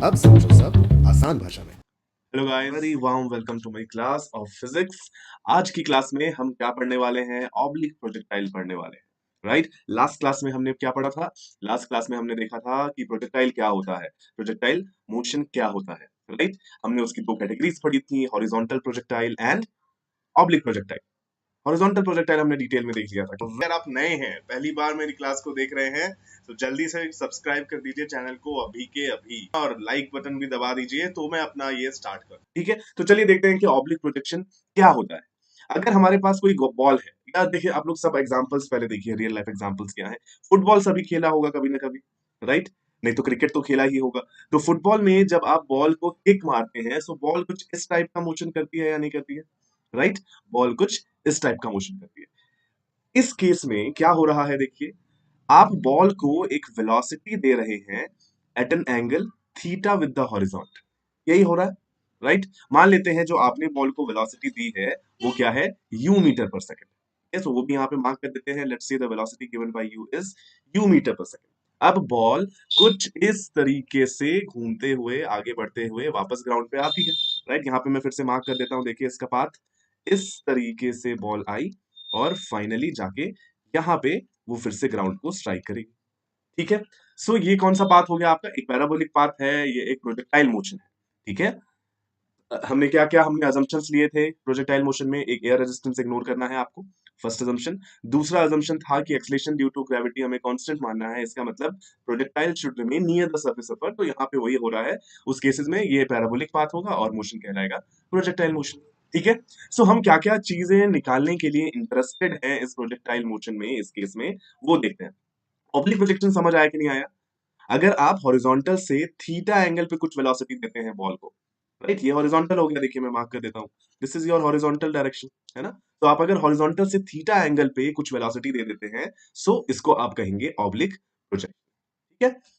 अब समझो सब आसान भाषा में। Hello guys, very warm welcome to my class of physics. आज की क्लास में हम क्या पढ़ने वाले हैं? ऑब्लिक प्रोजेक्टाइल पढ़ने वाले हैं, राइट। लास्ट क्लास में हमने क्या पढ़ा था? लास्ट क्लास में हमने देखा था कि प्रोजेक्टाइल क्या होता है, प्रोजेक्टाइल मोशन क्या होता है, राइट। हमने उसकी दो कैटेगरीज पढ़ी थी, horizontal projectile and oblique projectile. Horizontal projectile हमने डिटेल में देख लिया था। तो अगर आप नए हैं, पहली बार मेरी क्लास को देख रहे हैं, तो जल्दी से सब्सक्राइब कर दीजिए चैनल को अभी के अभी, और लाइक बटन भी दबा दीजिए तो मैं अपना ये स्टार्ट कर, ठीक है। तो चलिए देखते हैं कि ऑब्लिक प्रोजेक्शन क्या होता है। अगर हमारे पास कोई बॉल है, या देखिए आप लोग सब एग्जांपल्स पहले देखिए, रियल लाइफ एग्जांपल्स क्या है। फुटबॉल सभी खेला होगा कभी ना कभी, राइट। नहीं तो क्रिकेट तो खेला ही होगा। तो फुटबॉल में जब आप बॉल को किक मारते हैं, तो बॉल कुछ इस टाइप का मोशन करती है या नहीं करती है, राइट। बॉल कुछ इस टाइप का मोशन करती है। इस केस में क्या हो रहा है, देखिए, आप बॉल को एक वेलोसिटी दे रहे हैं at an angle theta with the horizontal. यही हो रहा है, राइट। मान लेते हैं जो आपने बॉल को वेलोसिटी दी है वो क्या है, यू मीटर पर सेकंड। सो वो भी यहाँ पे मार्क कर देते हैं। Let's say the velocity given by U is U meter per second. अब बॉल कुछ इस तरीके से घूमते हुए आगे बढ़ते हुए वापस ग्राउंड पे आती है, राइट। यहाँ पे मैं फिर से मार्क कर देता हूँ, देखिए इसका पाथ। इस तरीके से बॉल आई और फाइनली जाके यहाँ पे वो फिर से ग्राउंड को स्ट्राइक करेगी, ठीक है। सो ये कौन सा पाथ हो गया आपका? एक पैराबोलिक पाथ है, ये एक प्रोजेक्टाइल मोशन है, ठीक है। हमने क्या क्या हमने अजम्पशंस लिए थे प्रोजेक्टाइल मोशन में? एक, एयर रेजिस्टेंस इग्नोर करना है आपको, फर्स्ट अजम्पशन। दूसरा अजम्पशन था कि एक्सलेशन ड्यू टू ग्रेविटी हमें कांस्टेंट मानना है, इसका मतलब projectile should remain near the surface of earth. तो यहाँ पे वही हो रहा है, उस केसेस में ये पैराबोलिक पाथ होगा और मोशन कहलाएगा प्रोजेक्टाइल मोशन, ठीक है। सो हम क्या क्या चीजें निकालने के लिए इंटरेस्टेड हैं इस प्रोजेक्टाइल मोशन में, इस केस में, वो देखते हैं। ऑब्लिक प्रोजेक्शन समझ आया कि नहीं आया? अगर आप हॉरिजॉन्टल से थीटा एंगल पे कुछ वेलोसिटी देते हैं बॉल को, राइट, ये हॉरिजॉन्टल हो गया, देखिए मैं मार्क कर देता हूँ, this is your horizontal direction, है ना। तो आप अगर हॉरिजॉन्टल से थीटा एंगल पे कुछ वेलोसिटी दे देते हैं, सो इसको आप कहेंगे ऑब्लिक प्रोजेक्शन, ठीक है।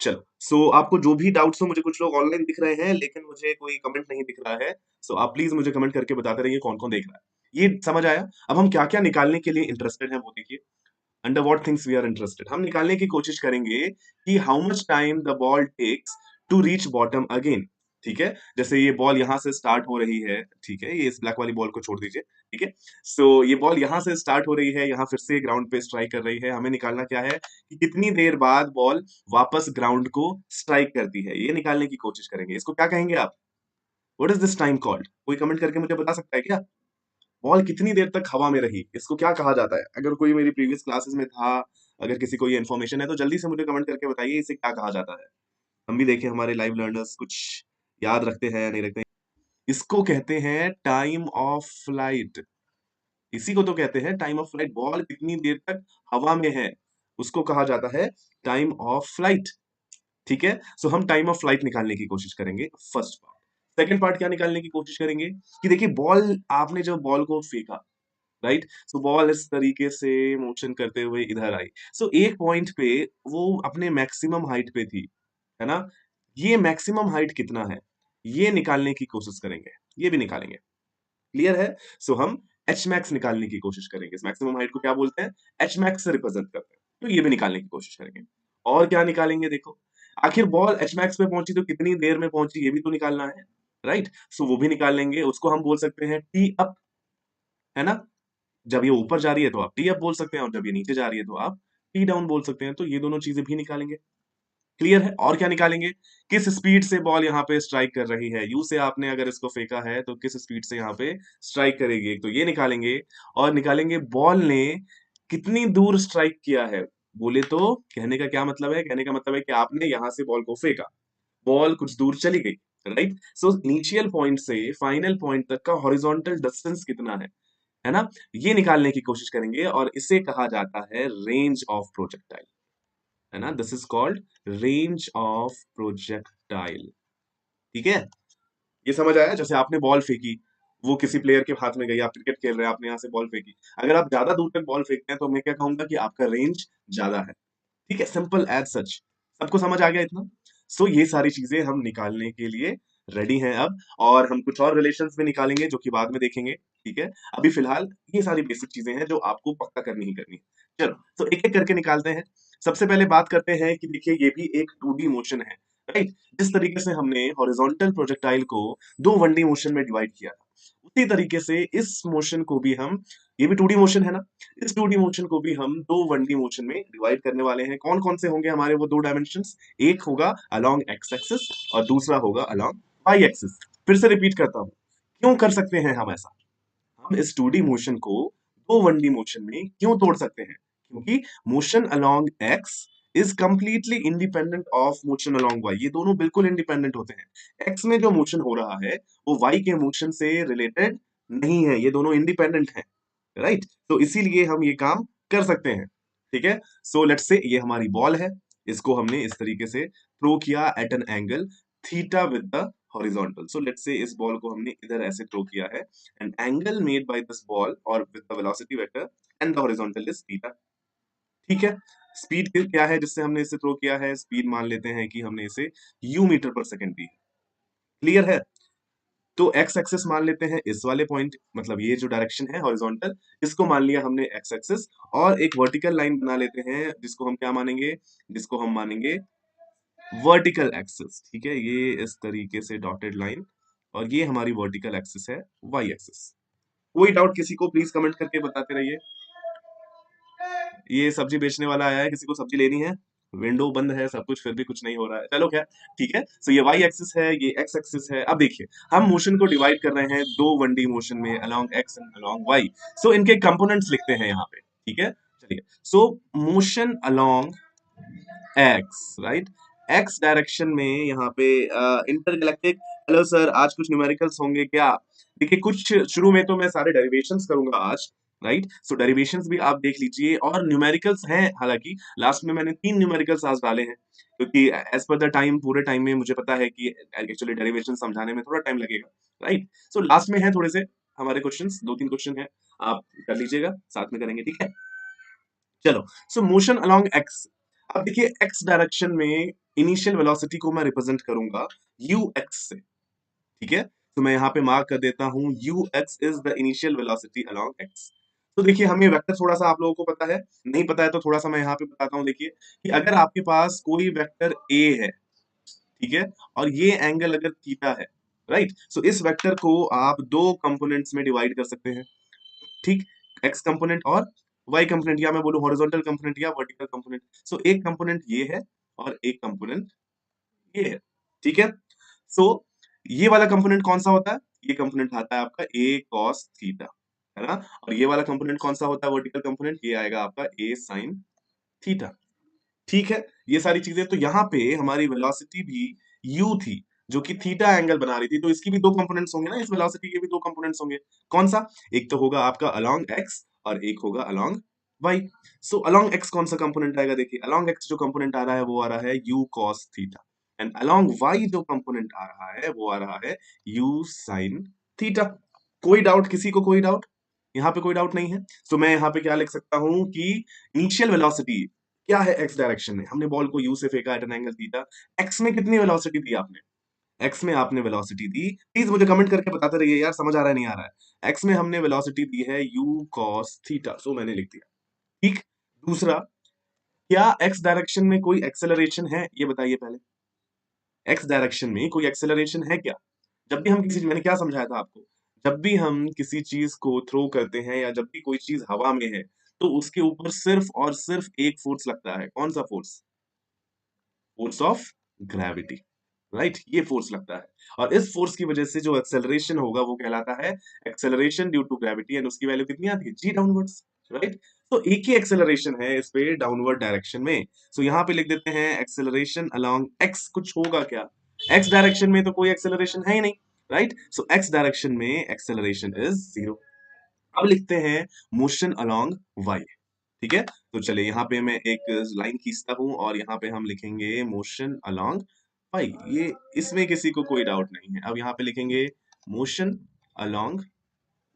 चलो, सो आपको जो भी डाउट्स हो, मुझे कुछ लोग ऑनलाइन दिख रहे हैं लेकिन मुझे कोई कमेंट नहीं दिख रहा है, सो आप प्लीज मुझे कमेंट करके बताते रहिए कौन कौन देख रहा है। ये समझ आया? अब हम क्या क्या निकालने के लिए इंटरेस्टेड हैं वो देखिए। Under what things we are interested, हम निकालने की कोशिश करेंगे कि how much time the ball takes to reach bottom again, ठीक है। जैसे ये बॉल यहां से स्टार्ट हो रही है, ठीक है, ये इस ब्लैक वाली बॉल को छोड़ दीजिए, ठीक है। सो ये बॉल यहां से स्टार्ट हो रही है, यहां फिर से ग्राउंड पे स्ट्राइक कर रही है। हमें निकालना क्या है कि कितनी देर बाद बॉल वापस ग्राउंड को स्ट्राइक करती है, ये निकालने की कोशिश करेंगे। इसको क्या कहेंगे आप? What is this time called? कोई कमेंट करके मुझे बता सकता है क्या? बॉल कितनी देर तक हवा में रही, इसको क्या कहा जाता है? अगर कोई मेरी प्रीवियस क्लासेस में था, अगर किसी को ये इन्फॉर्मेशन है तो जल्दी से मुझे कमेंट करके बताइए इसे क्या कहा जाता है। हम भी देखें हमारे लाइव लर्नर्स कुछ याद रखते हैं या नहीं रखते हैं। इसको कहते हैं टाइम ऑफ फ्लाइट। इसी को तो कहते हैं टाइम ऑफ फ्लाइट। बॉल कितनी देर तक हवा में है उसको कहा जाता है टाइम ऑफ फ्लाइट, ठीक है। सो हम टाइम ऑफ फ्लाइट निकालने की कोशिश करेंगे, फर्स्ट पार्ट। सेकंड पार्ट क्या निकालने की कोशिश करेंगे कि देखिए बॉल, आपने जब बॉल को फेंका, राइट, सो बॉल इस तरीके से मोशन करते हुए इधर आई। सो एक पॉइंट पे वो अपने मैक्सिमम हाइट पे थी, है ना। ये मैक्सिमम हाइट कितना है ये निकालने की कोशिश करेंगे, ये भी निकालेंगे, क्लियर है। सो हम एच मैक्स निकालने की कोशिश करेंगे। इस मैक्सिमम हाइट को क्या बोलते हैं? एच मैक्स से रिप्रेजेंट करते हैं, तो ये भी निकालने की कोशिश करेंगे। और क्या निकालेंगे, देखो, आखिर बॉल एच मैक्स पे पहुंची तो कितनी देर में पहुंची ये भी तो निकालना है, राइट। सो वो भी निकाल लेंगे, उसको हम बोल सकते हैं टी अप, है ना। जब ये ऊपर जा रही है तो आप टी अप बोल सकते हैं, और जब ये नीचे जा रही है तो आप टी डाउन बोल सकते हैं। तो ये दोनों चीजें भी निकालेंगे, क्लियर है। और क्या निकालेंगे? किस स्पीड से बॉल यहाँ पे स्ट्राइक कर रही है, यू से आपने अगर इसको फेंका है तो किस स्पीड से यहाँ पे स्ट्राइक करेगी, तो ये निकालेंगे। और निकालेंगे बॉल ने कितनी दूर स्ट्राइक किया है। बोले तो कहने का क्या मतलब है? कहने का मतलब है कि आपने यहां से बॉल को फेंका, बॉल कुछ दूर चली गई, राइट। सो इनिशियल पॉइंट से फाइनल पॉइंट तक का हॉरिजॉन्टल डिस्टेंस कितना है ना। ये निकालने की कोशिश करेंगे और इसे कहा जाता है रेंज ऑफ प्रोजेक्टाइल, है ना। This is called range of projectile, ठीक है। ये समझ आया? जैसे आपने बॉल फेंकी, वो किसी प्लेयर के हाथ में गई, आप क्रिकेट खेल रहे हैं, आपने यहाँ से बॉल फेंकी, अगर आप ज्यादा दूर तक बॉल फेंकते हैं तो मैं क्या कहूंगा कि आपका रेंज ज्यादा है, ठीक है। सिंपल एज सच, सबको समझ आ गया इतना? सो ये सारी चीजें हम निकालने के लिए रेडी हैं अब, और हम कुछ और रिलेशंस भी निकालेंगे जो कि बाद में देखेंगे, ठीक है। अभी फिलहाल ये सारी बेसिक चीजें हैं जो आपको पक्का करनी ही करनी है। चलो, तो एक एक करके निकालते हैं। सबसे पहले बात करते हैं कि देखिए ये भी एक 2D मोशन है, राइट? जिस तरीके से हमने हॉरिजॉन्टल प्रोजेक्टाइल को 2 1D मोशन में डिवाइड किया था, उसी तरीके से इस मोशन को भी हम, ये भी 2D मोशन है ना, इस 2D मोशन को भी हम 2 1D मोशन में डिवाइड करने वाले हैं। कौन-कौन से होंगे हमारे वो 2 डायमेंशंस? एक होगा अलोंग एक्स एक्सिस और दूसरा होगा अलोंग वाई एक्सिस। फिर से रिपीट करता हूँ, क्यों कर सकते हैं हम ऐसा? हम इस 2D मोशन को 2 1D मोशन में क्यों तोड़ सकते हैं? क्योंकि motion along X is completely independent of motion along Y. ये दोनों बिल्कुल इंडिपेंडेंट होते हैं। एक्स में जो मोशन हो रहा है वो वाई के मोशन से रिलेटेड नहीं है, ये दोनों इंडिपेंडेंट हैं, राइट? तो इसीलिए हम ये काम कर सकते हैं, ठीक है? सो लेट्स से ये हमारी बॉल है, इसको हमने इस तरीके से थ्रो किया at an angle theta with the horizontal. So let's say इस बॉल को हमने इधर ऐसे थ्रो किया है, an angle made by this ball और with the velocity vector and the horizontal is theta, ठीक है? स्पीड क्या है जिससे हमने इसे थ्रो किया है? स्पीड मान लेते हैं कि हमने इसे you meter per second the, clear है? तो एक्स एक्सिस मान लेते हैं इस वाले पॉइंट, मतलब ये जो डायरेक्शन है हॉरिजॉन्टल, इसको मान लिया हमने एक्स एक्सिस, और एक वर्टिकल लाइन बना लेते हैं जिसको हम क्या मानेंगे? जिसको हम मानेंगे वर्टिकल एक्सिस, ठीक है? ये इस तरीके से डॉटेड लाइन, और ये हमारी वर्टिकल एक्सिस है वाई एक्सिस। कोई डाउट किसी को? प्लीज कमेंट करके बताते रहिए। ये सब्जी बेचने वाला आया है, किसी को सब्जी लेनी है? विंडो बंद है सब कुछ, फिर भी कुछ नहीं हो रहा है, चलो क्या, ठीक है। सो ये वाई एक्सिस है, ये एक्स एक्सिस है। अब देखिए हम मोशन को डिवाइड कर रहे हैं 2 1D मोशन में along X and along Y. So इनके कंपोनेंट्स लिखते हैं यहाँ पे, ठीक है? चलिए, so motion along X, right? X direction में यहाँ पे इंटरगैलेक्टिक, हेलो सर, आज कुछ न्यूमेरिकल्स होंगे क्या? देखिए कुछ शुरू में तो मैं सारे डेरिवेशंस करूंगा आज, राइट? सो डेरिवेशंस भी आप देख लीजिए, और न्यूमेरिकल्स हैं, हालांकि लास्ट में मैंने 3 न्यूमेरिकल्स आज डाले हैं, क्योंकि एज पर द टाइम, पूरे टाइम में मुझे पता है कि एक्चुअली डेरिवेशन समझाने में थोड़ा टाइम लगेगा, राइट? सो लास्ट में है थोड़े से हमारे क्वेश्चंस, 2-3 क्वेश्चन है, आप कर लीजिएगा, साथ में करेंगे, ठीक है? चलो, सो मोशन अलोंग एक्स। अब देखिए एक्स डायरेक्शन में इनिशियल वेलोसिटी को मैं रिप्रेजेंट करूंगा यू एक्स से, ठीक है? तो मैं यहाँ पे मार्क कर देता हूँ you x is the initial velocity along x. तो देखिए हमें वेक्टर थोड़ा सा आप लोगों को पता है, नहीं पता है तो थोड़ा सा मैं यहाँ पे बताता हूँ। देखिए कि अगर आपके पास कोई वेक्टर ए है, ठीक है, और ये एंगल अगर थीटा है, राइट? सो इस वेक्टर को आप 2 कंपोनेंट्स में डिवाइड कर सकते हैं, ठीक? एक्स कंपोनेंट और वाई कंपोनेंट, या मैं बोलूं हॉरिजॉन्टल कंपोनेंट या वर्टिकल कंपोनेंट। सो एक कंपोनेंट ये है और एक कंपोनेंट ये है, ठीक है? सो ये वाला कंपोनेंट कौन सा होता है? ये कंपोनेंट आता है आपका ए कॉस थीटा, है ना? और ये वाला कंपोनेंट कौन सा होता है वर्टिकल कंपोनेंट? ये आएगा आपका ए साइन थीटा, ठीक है? ये सारी चीजें, तो यहाँ पे हमारी वेलोसिटी भी u थी, जो कि थीटा एंगल बना रही थी, तो इसकी भी 2 कंपोनेंट्स होंगे ना, इस वेलोसिटी के भी 2 कंपोनेंट्स होंगे। कौन सा? एक तो होगा आपका अलोंग x और एक होगा along y। So along x कौन सा कंपोनेंट आएगा? देखिए अलोंग x जो कंपोनेंट आ रहा है वो आ रहा है u cos theta, and along y जो कंपोनेंट आ रहा है वो आ रहा है u sin थीटा। कोई डाउट किसी को? कोई डाउट? यहाँ पे कोई डाउट नहीं है। सो मैं यहाँ पे क्या लिख सकता हूँ कि इनिशियल वेलोसिटी क्या है एक्स डायरेक्शन में? हमने बॉल को यू से फेंका at an angle theta. X में कितनी वेलोसिटी दी आपने? एक्स में आपने वेलोसिटी दी, प्लीज मुझे कमेंट करके बताते रहिए यार, समझ आ रहा है नहीं आ रहा है? एक्स में हमने वेलोसिटी दी है यू कॉस थीटा, सो मैंने लिख दिया, ठीक। दूसरा, क्या एक्स डायरेक्शन में कोई एक्सेलरेशन है? ये बताइए पहले, एक्स डायरेक्शन में कोई एक्सेलरेशन है क्या? जब भी हम किसी, मैंने क्या समझाया था आपको, जब भी हम किसी चीज को थ्रो करते हैं या जब भी कोई चीज हवा में है, तो उसके ऊपर सिर्फ और सिर्फ एक फोर्स लगता है। कौन सा force? Force of gravity, right? ये फोर्स लगता है, और इस फोर्स की वजह से जो एक्सेलरेशन होगा वो कहलाता है acceleration due to gravity, and उसकी वैल्यू कितनी आती है? G downwards, right? तो एक ही एक्सेलरेशन है इस पे डाउनवर्ड डायरेक्शन में। सो यहाँ पे लिख देते हैं एक्सेलरेशन अलोंग एक्स। कुछ होगा क्या? एक्स डायरेक्शन में तो कोई एक्सेलरेशन है ही नहीं, राइट? सो एक्स डायरेक्शन में एक्सेलरेशन इज 0। अब लिखते हैं मोशन अलोंग वाई, ठीक है? तो चलिए यहाँ पे मैं एक लाइन खींचता हूँ और यहाँ पे हम लिखेंगे मोशन अलोंग वाई। ये इसमें किसी को कोई डाउट नहीं है। अब यहाँ पे लिखेंगे मोशन अलोंग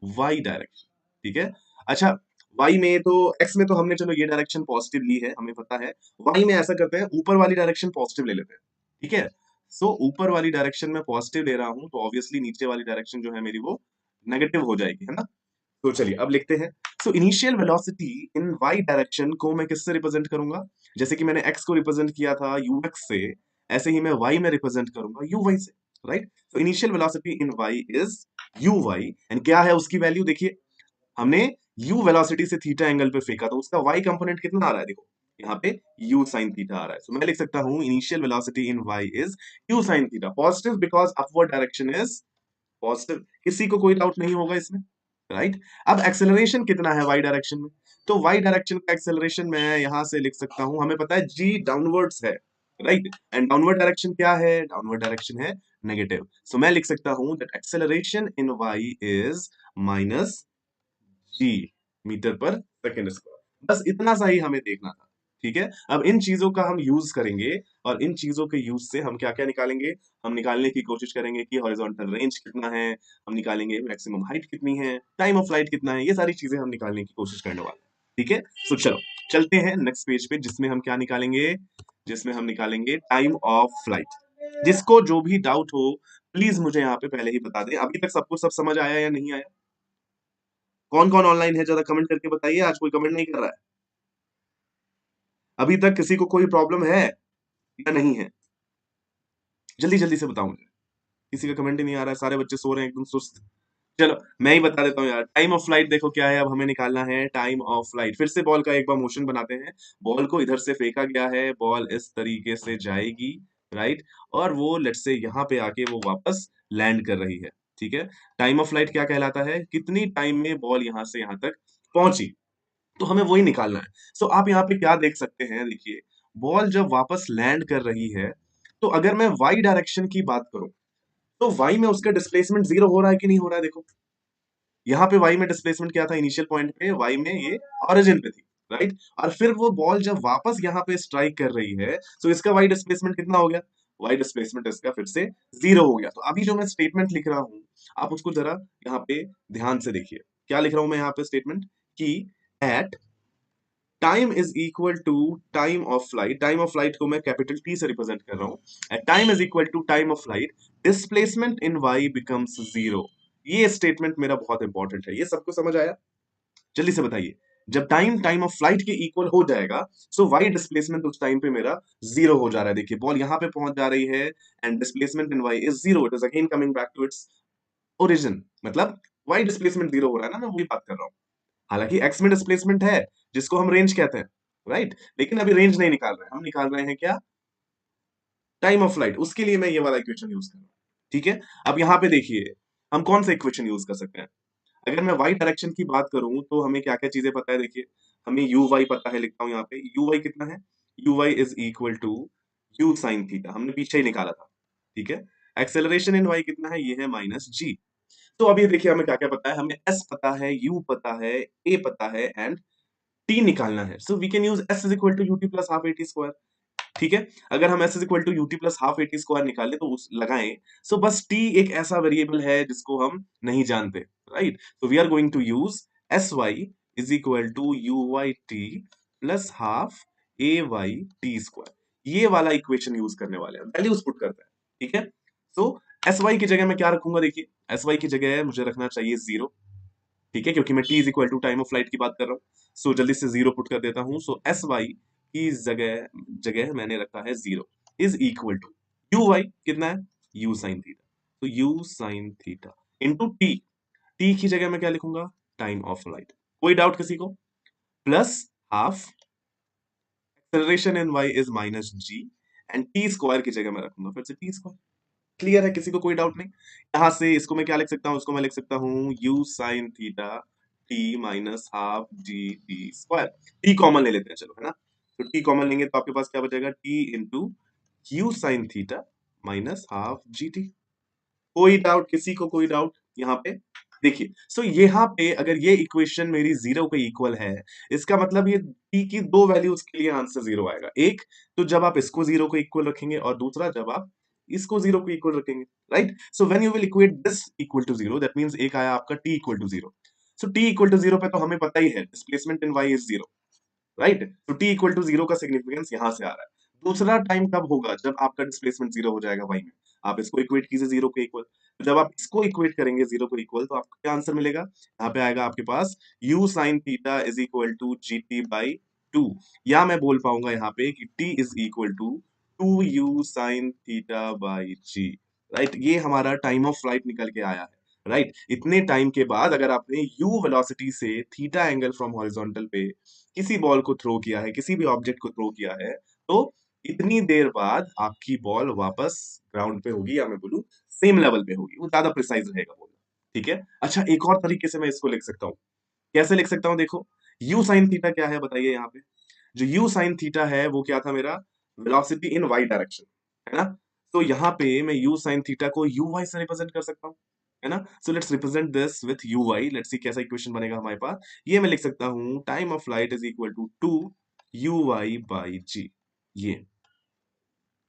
वाई डायरेक्शन, ठीक है? अच्छा, वाई में तो, एक्स में तो हमने चलो ये डायरेक्शन पॉजिटिव ली है, हमें पता है। वाई में ऐसा करते हैं, ऊपर वाली डायरेक्शन पॉजिटिव ले लेते हैं, ठीक है? सो ऊपर वाली डायरेक्शन में पॉजिटिव ले रहा हूं, तो ऑब्वियसली नीचे वाली डायरेक्शन जो है मेरी वो नेगेटिव हो जाएगी, है ना? तो चलिए अब लिखते हैं। So initial velocity in Y direction को मैं किससे रिप्रेजेंट करूंगा? जैसे कि मैंने एक्स को रिप्रेजेंट किया था यूएक्स से, ऐसे ही मैं वाई में रिप्रेजेंट करूंगा यू वाई से, राइट? तो initial velocity in Y is U Y, and क्या है उसकी वैल्यू? देखिए, हमने u वेलोसिटी से थीटा एंगल पे फेंका, तो उसका y कंपोनेंट कितना आ रहा है? देखो यहाँ पे u sin थीटा आ रहा है, तो मैं लिख सकता हूँ initial velocity in y is u sin theta, positive because upward direction is positive. किसी को कोई डाउट नहीं होगा इसमें, राइट? अब एक्सेलरेशन कितना है y डायरेक्शन में? तो y डायरेक्शन का एक्सेलरेशन मैं यहां से लिख सकता हूं, हमें पता है g डाउनवर्ड्स है, राइट? एंड डाउनवर्ड डायरेक्शन क्या है? डाउनवर्ड डायरेक्शन है नेगेटिव। सो मैं लिख सकता हूं that acceleration in y is minus G meter per second square. बस इतना सा ही हमें देखना था, ठीक है? अब इन चीजों का हम यूज करेंगे, और इन चीजों के यूज से हम क्या क्या निकालेंगे? हम निकालने की कोशिश करेंगे कि हॉरिजॉन्टल रेंज कितना है, हम निकालेंगे मैक्सिमम हाइट कितनी है, टाइम ऑफ फ्लाइट कितना है, ये सारी चीजें हम निकालने की कोशिश करने वाले हैं, ठीक है? सो चलो चलते हैं नेक्स्ट पेज पे, जिसमें हम क्या निकालेंगे? जिसमें हम निकालेंगे टाइम ऑफ फ्लाइट। जिसको जो भी डाउट हो प्लीज मुझे यहाँ पे पहले ही बता दें। अभी तक सबको सब समझ आया या नहीं आया? कौन कौन ऑनलाइन है जरा कमेंट करके बताइए, आज कोई कमेंट नहीं कर रहा है। अभी तक किसी को कोई प्रॉब्लम है या नहीं है? जल्दी जल्दी से बताओ मुझे। किसी का कमेंट ही नहीं आ रहा है, सारे बच्चे सो रहे हैं एकदम सुस्त। चलो मैं ही बता देता हूँ यार, टाइम ऑफ फ्लाइट देखो क्या है, अब हमें निकालना है टाइम ऑफ फ्लाइट। फिर से बॉल का एक बार मोशन बनाते हैं। बॉल को इधर से फेंका गया है, बॉल इस तरीके से जाएगी, राइट? और वो लेट्स से यहाँ पे आके वो वापस लैंड कर रही है, ठीक है? टाइम ऑफ फ्लाइट क्या कहलाता है? कितनी टाइम में बॉल यहाँ से यहाँ तक पहुंची, तो हमें वही निकालना है। सो आप यहाँ पे क्या देख सकते हैं, देखिए, बॉल जब वापस लैंड कर रही है, तो अगर मैं वाई डायरेक्शन की बात करूं, तो वाई में उसका डिस्प्लेसमेंट जीरो हो रहा है कि नहीं हो रहा है? देखो यहाँ पे वाई में डिस्प्लेसमेंट क्या था? इनिशियल पॉइंट पे वाई में ये ओरिजिन पे थी, राइट? और फिर वो बॉल जब वापस यहाँ पे स्ट्राइक कर रही है, तो इसका वाई डिस्प्लेसमेंट कितना हो गया? वाई डिस्प्लेसमेंट इसका फिर से जीरो हो गया। तो अभी जो मैं स्टेटमेंट लिख रहा हूं, आप उसको जरा यहाँ पे ध्यान से देखिए। क्या लिख रहा हूं मैं यहाँ पे स्टेटमेंट? कि at time is equal to time of flight, time of flight को मैं कैपिटल टी से रिप्रेजेंट कर रहा हूं, at time is equal to time of flight displacement in Y becomes zero. ये स्टेटमेंट मेरा बहुत इंपॉर्टेंट है, ये सबको समझ आया? जल्दी से बताइए। जब टाइम टाइम ऑफ फ्लाइट के इक्वल हो जाएगा, सो वाई डिस्प्लेसमेंट उस टाइम पे मेरा जीरो हो जा रहा है। देखिए बॉल यहां पे पहुंच जा रही है, and displacement in Y is zero, it is again coming back to its origin. मतलब वाई डिस्प्लेसमेंट जीरो हो रहा है ना, मैं वही बात कर रहा हूं। हालांकि एक्स में डिस्प्लेसमेंट है, जिसको हम रेंज कहते हैं, राइट? लेकिन अभी रेंज नहीं निकाल रहे हैं, हम निकाल रहे हैं क्या? Time of flight. उसके लिए मैं ये वाला इक्वेशन यूज कर रहा हूँ, ठीक है? अब यहाँ पे देखिए, हम कौन सा इक्वेशन यूज कर सकते हैं? अगर मैं वाई डायरेक्शन की बात करूं, तो हमें क्या क्या चीजें पता है? देखिए, हमें यू वाई पता है, लिखता हूं यहाँ पे, यू वाई कितना है? U Y is equal to U sine theta, हमने पीछे ही निकाला था, ठीक है? एक्सेलरेशन इन वाई कितना है? ये है माइनस जी। तो अब ये देखिए, हमें क्या क्या पता है? हमें एस पता है, यू पता है, ए पता है, एंड टी निकालना है। So we can use S is equal to U T plus half A T square, ठीक है? अगर हम S is equal to U T plus half A T square निकाले तो उस लगाएं, सो बस टी एक ऐसा वेरिएबल है जिसको हम नहीं जानते, राइट? तो we are going to use S Y is equal to U Y T plus half A Y T square, ये वाला इक्वेशन यूज करने वाले हैं, वैल्यूज पुट करते हैं, ठीक है? सो एस वाई की जगह मैं क्या रखूंगा? देखिए, एस वाई की जगह मुझे रखना चाहिए जीरो, ठीक है? क्योंकि मैं T is equal to time of flight की बात कर रहा हूँ। सो जल्दी से जीरो पुट कर देता हूँ। सो एस वाई की जगह जगह मैंने रखा है zero, is equal to U Y कितना है? U sine theta. तो U sine theta into T, T की जगह मैं क्या लिखूंगा? Time of flight. कोई डाउट किसी को? Plus half acceleration in Y is minus G, and T square की जगह मैं रखूंगा फिर से टी स्क्वायर। क्लियर है? किसी को कोई डाउट नहीं? यहां से इसको मैं क्या लिख सकता हूं? इसको मैं लिख सकता हूं you sine theta T minus half G T square. T common ले लेते हैं, चलो, है ना? तो टी कॉमन लेंगे तो आपके पास क्या बचेगा? T into you sine theta minus half G T. कोई डाउट? किसी को कोई डाउट यहाँ पे? देखिए, सो यहाँ पे अगर ये इक्वेशन मेरी जीरो के इक्वल है, इसका मतलब ये t की दो वैल्यूज के लिए आंसर जीरो आएगा। एक तो जब आप इसको जीरो के इक्वल रखेंगे, और दूसरा जब आप इसको जीरो के इक्वल रखेंगे, right? So when you will equate this equal to zero, that means एक आया आपका t equal to zero. So t equal to zero पे तो हमें पता ही है displacement in y is zero, right? तो t इक्वल टू जीरो का सिग्निफिकेंस यहां से आ रहा है। दूसरा टाइम कब होगा? जब आपका डिस्प्लेसमेंट जीरो हो जाएगा y में। आप इसको इक्वेट कीजिए जीरो के इक्वल। तो जब आप इसको इक्वेट करेंगे जीरो को इक्वल, तो आपको क्या आंसर मिलेगा? यहाँ पे आएगा आपके पास u sin theta is equal to G T by two, या मैं बोल पाऊंगा यहाँ पे कि t is equal to 2u sin theta by ji. Right, ये हमारा टाइम ऑफ फ्लाइट निकल के आया है। राइट, इतने टाइम के बाद अगर आपने u वेलोसिटी से थीटा एंगल फ्रॉम हॉरिजॉन्टल पे किसी बॉल को थ्रो किया है, किसी भी ऑब्जेक्ट को थ्रो किया है, तो इतनी देर बाद आपकी बॉल वापस ग्राउंड पे होगी, या मैं बोलूं सेम लेवल पे होगी, वो ज्यादा प्रिसाइज रहेगा बोलना। ठीक है, अच्छा एक और तरीके से मैं इसको लिख सकता हूँ। कैसे लिख सकता हूँ? देखो, u sin थीटा क्या है बताइए यहाँ पे। जो u sin थीटा है वो क्या था मेरा? वेलोसिटी इन y डायरेक्शन, है ना? तो यहाँ पे मैं u sin थीटा को uy से रिप्रेजेंट कर सकता हूँ, है ना? So let's represent this with uy। Let's see कैसा इक्वेशन बनेगा हमारे पास। ये मैं लिख सकता हूँ time of flight is equal to 2 uy by G. ये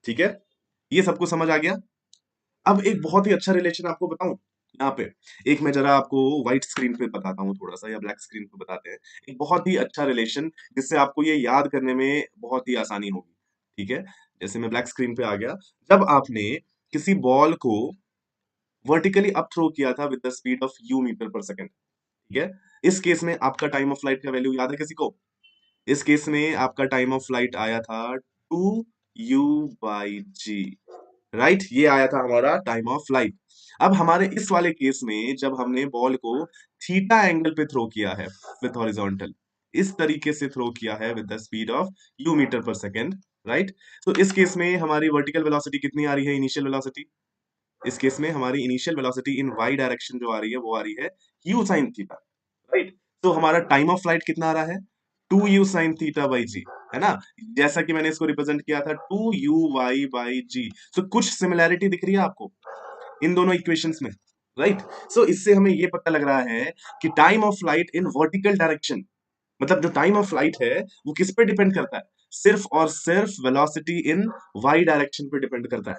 ठीक है, ये सबको समझ आ गया? अब एक बहुत ही अच्छा रिलेशन आपको बताऊं यहाँ पे। एक मैं जरा आपको व्हाइट स्क्रीन पे बताता हूँ थोड़ा सा, या ब्लैक स्क्रीन पे बताते हैं। एक बहुत ही अच्छा रिलेशन जिससे आपको ये याद करने में बहुत ही आसानी होगी। ठीक है, जैसे मैं ब्लैक स्क्रीन पे आ गया। जब आपने किसी बॉल को वर्टिकली अप थ्रो किया था with the speed of U meter per second, ठीक है, इस केस में आपका टाइम ऑफ फ्लाइट का वैल्यू याद है किसी को? इस केस में आपका टाइम ऑफ फ्लाइट आया था 2u/g। राइट, ये आया था हमारा टाइम ऑफ फ्लाइट। अब हमारे इस वाले केस में जब हमने बॉल को थीटा एंगल पे थ्रो किया है विथ हॉरिजॉन्टल, इस तरीके से थ्रो किया है with the speed of u meter per second. Right, तो इस केस में हमारी वर्टिकल वेलोसिटी कितनी आ रही है? Initial velocity. इस केस में हमारी इनिशियल वेलोसिटी इन y डायरेक्शन जो आ रही है वो आ रही है u sin थीटा। राइट, तो हमारा टाइम ऑफ फ्लाइट कितना आ रहा है? 2u sin theta by G, है ना? जैसा कि मैंने इसको रिप्रेजेंट किया था 2uy बाई जी। तो कुछ सिमिलैरिटी दिख रही है आपको इन दोनों इक्वेशंस में? राइट, सो इससे हमें ये पता लग रहा है कि time of flight in vertical direction, मतलब जो टाइम ऑफ फ्लाइट है वो किस पे डिपेंड करता है? सिर्फ और सिर्फ वेलोसिटी इन वाई डायरेक्शन पे डिपेंड करता है।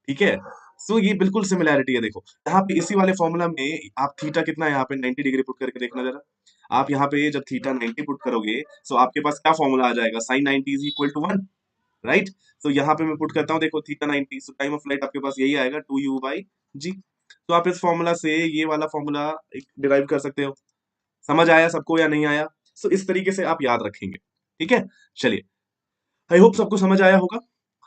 ठीक है, सो ये बिल्कुल सिमिलैरिटी है। देखो यहाँ पे इसी वाले फॉर्मूला में आप थीटा कितना है यहाँ पे 90 डिग्री पुट करके देखना जरा। आप यहाँ पे जब थीटा 90 पुट करोगे तो आपके पास क्या फॉर्मूला आ जाएगा? Sine 90 is equal to 1। Right, तो यहाँ पे मैं पुट करता हूँ, देखो theta 90, so time of flight आपके पास यही आएगा 2u/g। तो आप इस फॉर्मूला से ये वाला फॉर्मूला डिराइव कर सकते हो। समझ आया सबको या नहीं आया? सो इस तरीके से आप याद रखेंगे। ठीक है, चलिए, आई होप सबको समझ आया होगा।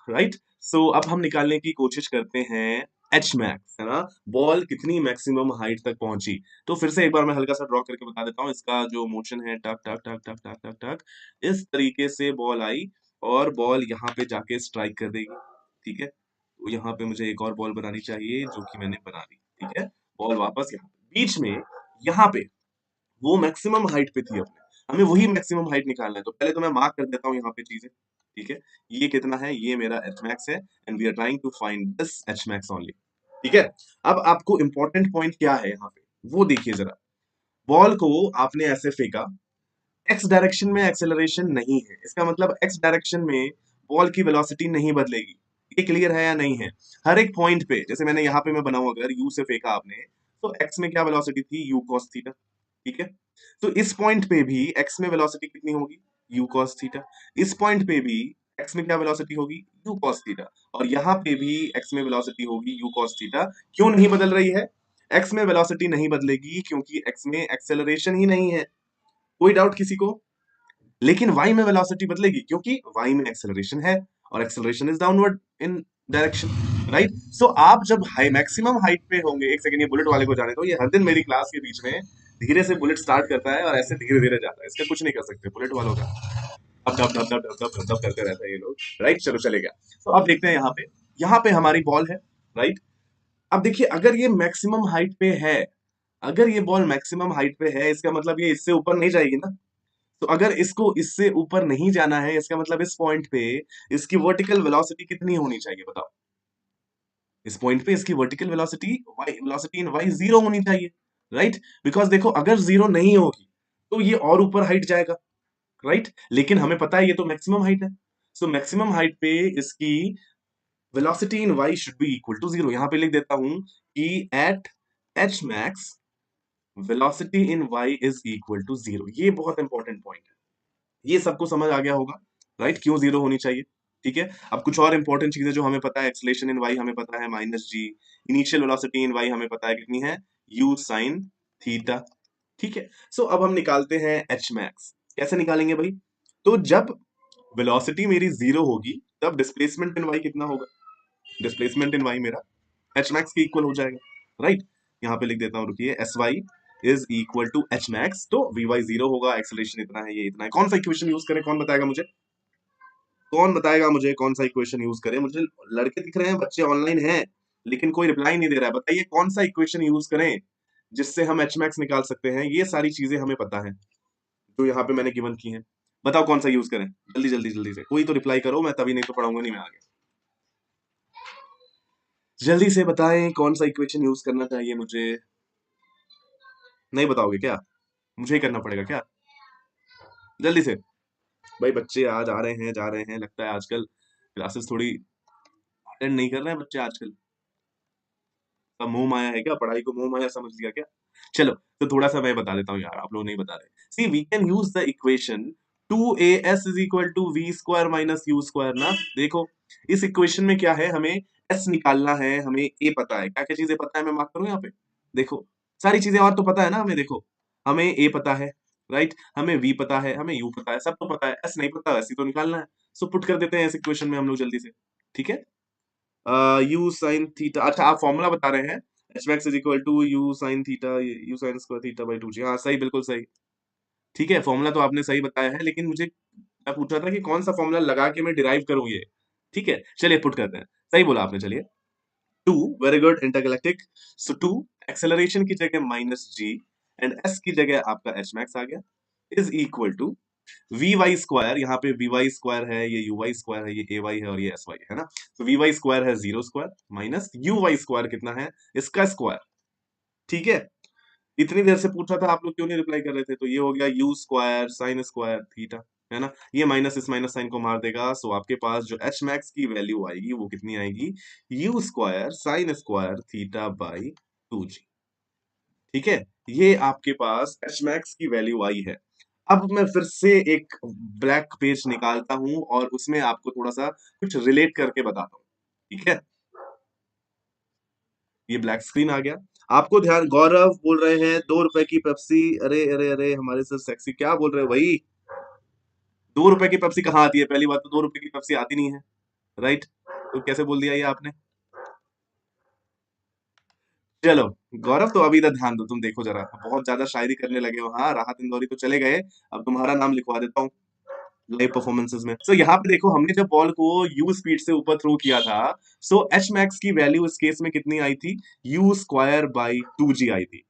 राइट, सो अब हम निकालने की कोशिश करते हैं एच मैक्स, है ना? बॉल कितनी मैक्सिमम हाइट तक पहुंची। तो फिर से एक बार मैं हल्का सा ड्रॉ करके बता देता हूँ। इसका जो मोशन है, टक टक टक टक टक टक टक, इस तरीके से बॉल आई और बॉल यहाँ पे जाके स्ट्राइक कर देगी। ठीक है, तो यहाँ पे मुझे एक और बॉल बनानी चाहिए जो कि मैंने बना दी। ठीक है, बॉल वापस यहाँ बीच में, यहाँ पे वो मैक्सिमम हाइट पे थी अपने, हमें वही मैक्सिमम हाइट निकालना है। तो पहले तो मैं मार्क कर देता हूँ यहाँ पे चीजें। ठीक है, ये कितना है? ये मेरा एच मैक्स है, and we are trying to find this H max only. ठीक है, अब आपको इंपॉर्टेंट पॉइंट क्या है यहाँ पे वो देखिए जरा। बॉल को आपने ऐसे फेंका, एक्स डायरेक्शन में एक्सेलरेशन नहीं है, इसका मतलब एक्स डायरेक्शन में बॉल की वेलोसिटी नहीं बदलेगी। ये क्लियर है या नहीं है? हर एक पॉइंट पे, जैसे मैंने यहाँ पे मैं बनाऊं, अगर यू से फेंका आपने, तो एक्स में क्या वेलोसिटी थी? You cos theta. ठीक है, तो इस पॉइंट पे भी एक्स में वेलोसिटी कितनी होगी? You cos theta. इस पॉइंट पे भी एक्स में क्या वेलोसिटी होगी? You cos theta. और यहाँ पे भी एक्स में वेलोसिटी होगी यू कॉस थीटा। क्यों नहीं बदल रही है? एक्स में वेलोसिटी नहीं बदलेगी क्योंकि एक्स में एक्सेलरेशन ही नहीं है। कोई डाउट किसी को? लेकिन y में वेलोसिटी बदलेगी क्योंकि y में एक्सेलरेशन है, और acceleration is downward in direction. Right, so आप जब हाई मैक्सिमम हाइट पे होंगे, एक सेकंड ये बुलेट वाले को जाने दो, ये हर दिन मेरी क्लास के बीच में धीरे से बुलेट स्टार्ट करता है और ऐसे धीरे धीरे जाता है, इसका कुछ नहीं कर सकते बुलेट वालों का। अब धप धप धप धप धप धप धप करते रहते हैं ये लोग। राइट, चलो चलेगा। तो अब देखते हैं यहाँ पे हमारी बॉल है। राइट, अब देखिए अगर ये मैक्सिमम हाइट पे है, अगर ये बॉल मैक्सिमम हाइट पे है, इसका मतलब ये इससे ऊपर नहीं जाएगी ना। तो अगर इसको इससे ऊपर नहीं जाना है, इसका मतलब इस पॉइंट पे इसकी वर्टिकल वेलोसिटी कितनी होनी चाहिए बताओ? इस पॉइंट पे इसकी vertical velocity, velocity in Y zero होनी चाहिए। राइट, बिकॉज देखो अगर जीरो नहीं होगी तो ये और ऊपर हाइट जाएगा। राइट, लेकिन हमें पता है ये तो मैक्सिमम हाइट है। सो मैक्सिमम हाइट पे इसकी velocity in Y should be equal to zero. यहां पे लिख देता हूं कि at H max velocity in Y is equal to zero. ये बहुत इंपॉर्टेंट पॉइंट है, ये सबको समझ आ गया होगा। राइट, क्यों जीरो होनी चाहिए? ठीक है। अब कुछ और इंपॉर्टेंट चीजें जो हमें पता है, एक्सेलरेशन इन वाई हमें पता है -g, initial velocity in Y हमें पता है कितनी है, u sin थीटा। ठीक है। सो अब हम निकालते हैं एच मैक्स। कैसे निकालेंगे भाई? तो जब वेलोसिटी मेरी जीरो होगी तब डिस्प्लेसमेंट इन वाई कितना होगा? डिस्प्लेसमेंट इन वाई मेरा एच मैक्स के इक्वल हो जाएगा, राइट। यहाँ पे लिख देता हूँ, रुकिए, S Y is equal to H max, so V Y zero होगा, एक्सेलरेशन इतना है, ये इतना है। कौन सा इक्वेशन यूज करें, कौन बताएगा मुझे? कौन बताएगा मुझे कौन सा इक्वेशन यूज करें? मुझे लड़के दिख रहे हैं, बच्चे ऑनलाइन हैं, लेकिन कोई रिप्लाई नहीं दे रहा है। बताइए कौन सा इक्वेशन यूज करें जिससे हम एच मैक्स निकाल सकते हैं? ये सारी चीजें हमें पता है जो यहाँ पे मैंने गिवन की हैं। बताओ कौन सा यूज करें, जल्दी जल्दी जल्दी से, कोई तो रिप्लाई करो, मैं तभी, नहीं तो पढ़ाऊंगा नहीं मैं आगे। जल्दी से बताएं कौन सा इक्वेशन यूज करना चाहिए मुझे। नहीं बताओगे क्या? मुझे ही करना पड़ेगा क्या? जल्दी से। भाई बच्चे आज आ रहे हैं, जा रहे हैं, लगता है आजकल क्लासेस थोड़ी अटेंड नहीं कर रहे हैं बच्चे आजकल। अब मोह माया है क्या? पढ़ाई को मोह माया समझ लिया क्या? चलो, तो थोड़ा सा मैं बता देता हूँ यार, आप लोग नहीं बता रहे। So we can use the equation 2as is equal to V square minus U square ना। देखो, इस इक्वेशन में क्या है, हमें s निकालना है, हमें a पता है। क्या क्या चीजें पता है मैं मार्क करूँ यहाँ पे? देखो, सारी चीजें और तो पता है ना हमें। देखो, हमें a पता है, राइट, हमें v पता है, हमें u पता है, सब तो पता है, s नहीं पता, s ही तो निकालना है। सो पुट कर देते हैं इस इक्वेशन में हम लोग जल्दी से। ठीक है। यू साइन थीटा, अच्छा आप फॉर्मूला बता रहे हैं, H max is equal to U sine theta, U sine square theta by 2g। हाँ सही, बिल्कुल सही। ठीक है, फॉर्मूला तो आपने सही बताया है, लेकिन मुझे, मैं पूछ रहा था कि कौन सा फॉर्मूला लगा के मैं डिराइव करूं ये। ठीक है, चलिए पुट करते हैं। सही बोला आपने, चलिए। Two, very good, intergalactic. So two, acceleration की जगह -g एंड s की जगह आपका एच मैक्स आ गया, is equal to V Y square. यहाँ पे वी वाई स्क्वायर है, ये यू वाई स्क्वायर है, ये ए वाई है और ये एस वाई है ना। तो वी वाई स्क्वायर है zero square minus U Y square कितना है, इसका स्क्वायर। ठीक है। इतनी देर से पूछा था, आप लोग क्यों नहीं रिप्लाई कर रहे थे? तो ये हो गया you square sign square theta, है ना। ये माइनस इस माइनस साइन को मार देगा, सो आपके पास जो एच मैक्स की वैल्यू आएगी वो कितनी आएगी, you square sign square theta by 2g। ठीक है, ये आपके पास एच मैक्स की वैल्यू आई है। अब मैं फिर से एक ब्लैक पेज निकालता हूं और उसमें आपको थोड़ा सा कुछ रिलेट करके बताता हूं। ठीक है, ये ब्लैक स्क्रीन आ गया। आपको ध्यान, गौरव बोल रहे हैं 2 रुपए की पेप्सी। अरे अरे अरे, हमारे सर सेक्सी, क्या बोल रहे हो भाई? 2 रुपए की पेप्सी कहाँ आती है? पहली बात तो 2 रुपए की पेप्सी आती नहीं है, राइट। तो कैसे बोल दिया ये आपने? चलो गौरव, तो अभी इधर ध्यान दो, तुम देखो जरा, बहुत ज्यादा शायरी करने लगे हो। हाँ, राहत इंदौरी तो चले गए, अब तुम्हारा नाम लिखवा देता हूँ लाइव परफॉर्मेंसेस में। सो यहाँ पे देखो, हमने जब बॉल को यू स्पीड से ऊपर थ्रो किया था, सो एच मैक्स की वैल्यू इस केस में कितनी आई थी, यू स्क्वायर बाई 2g आई थी,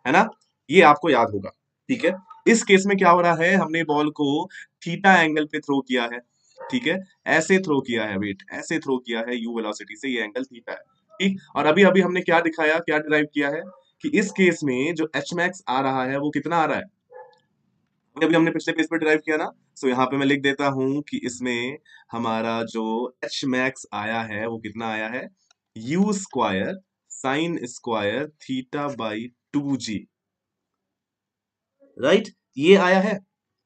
है ना। ये आपको याद होगा। ठीक है। इस केस में क्या हो रहा है, हमने बॉल को थीटा एंगल पे थ्रो किया है। ठीक है, ऐसे थ्रो किया है, वेट, ऐसे थ्रो किया है, यू वेलोसिटी से, ये एंगल थीटा है। ठीक, और अभी अभी हमने क्या दिखाया, क्या डिराइव किया है, कि इस केस में जो एच मैक्स आ रहा है वो कितना आ रहा है, अभी हमने पिछले पेज पे डिराइव किया ना। सो यहाँ पे मैं लिख देता हूं कि इसमें हमारा जो एच मैक्स आया है वो कितना आया है, U square sign square theta by 2g, right, ये आया है।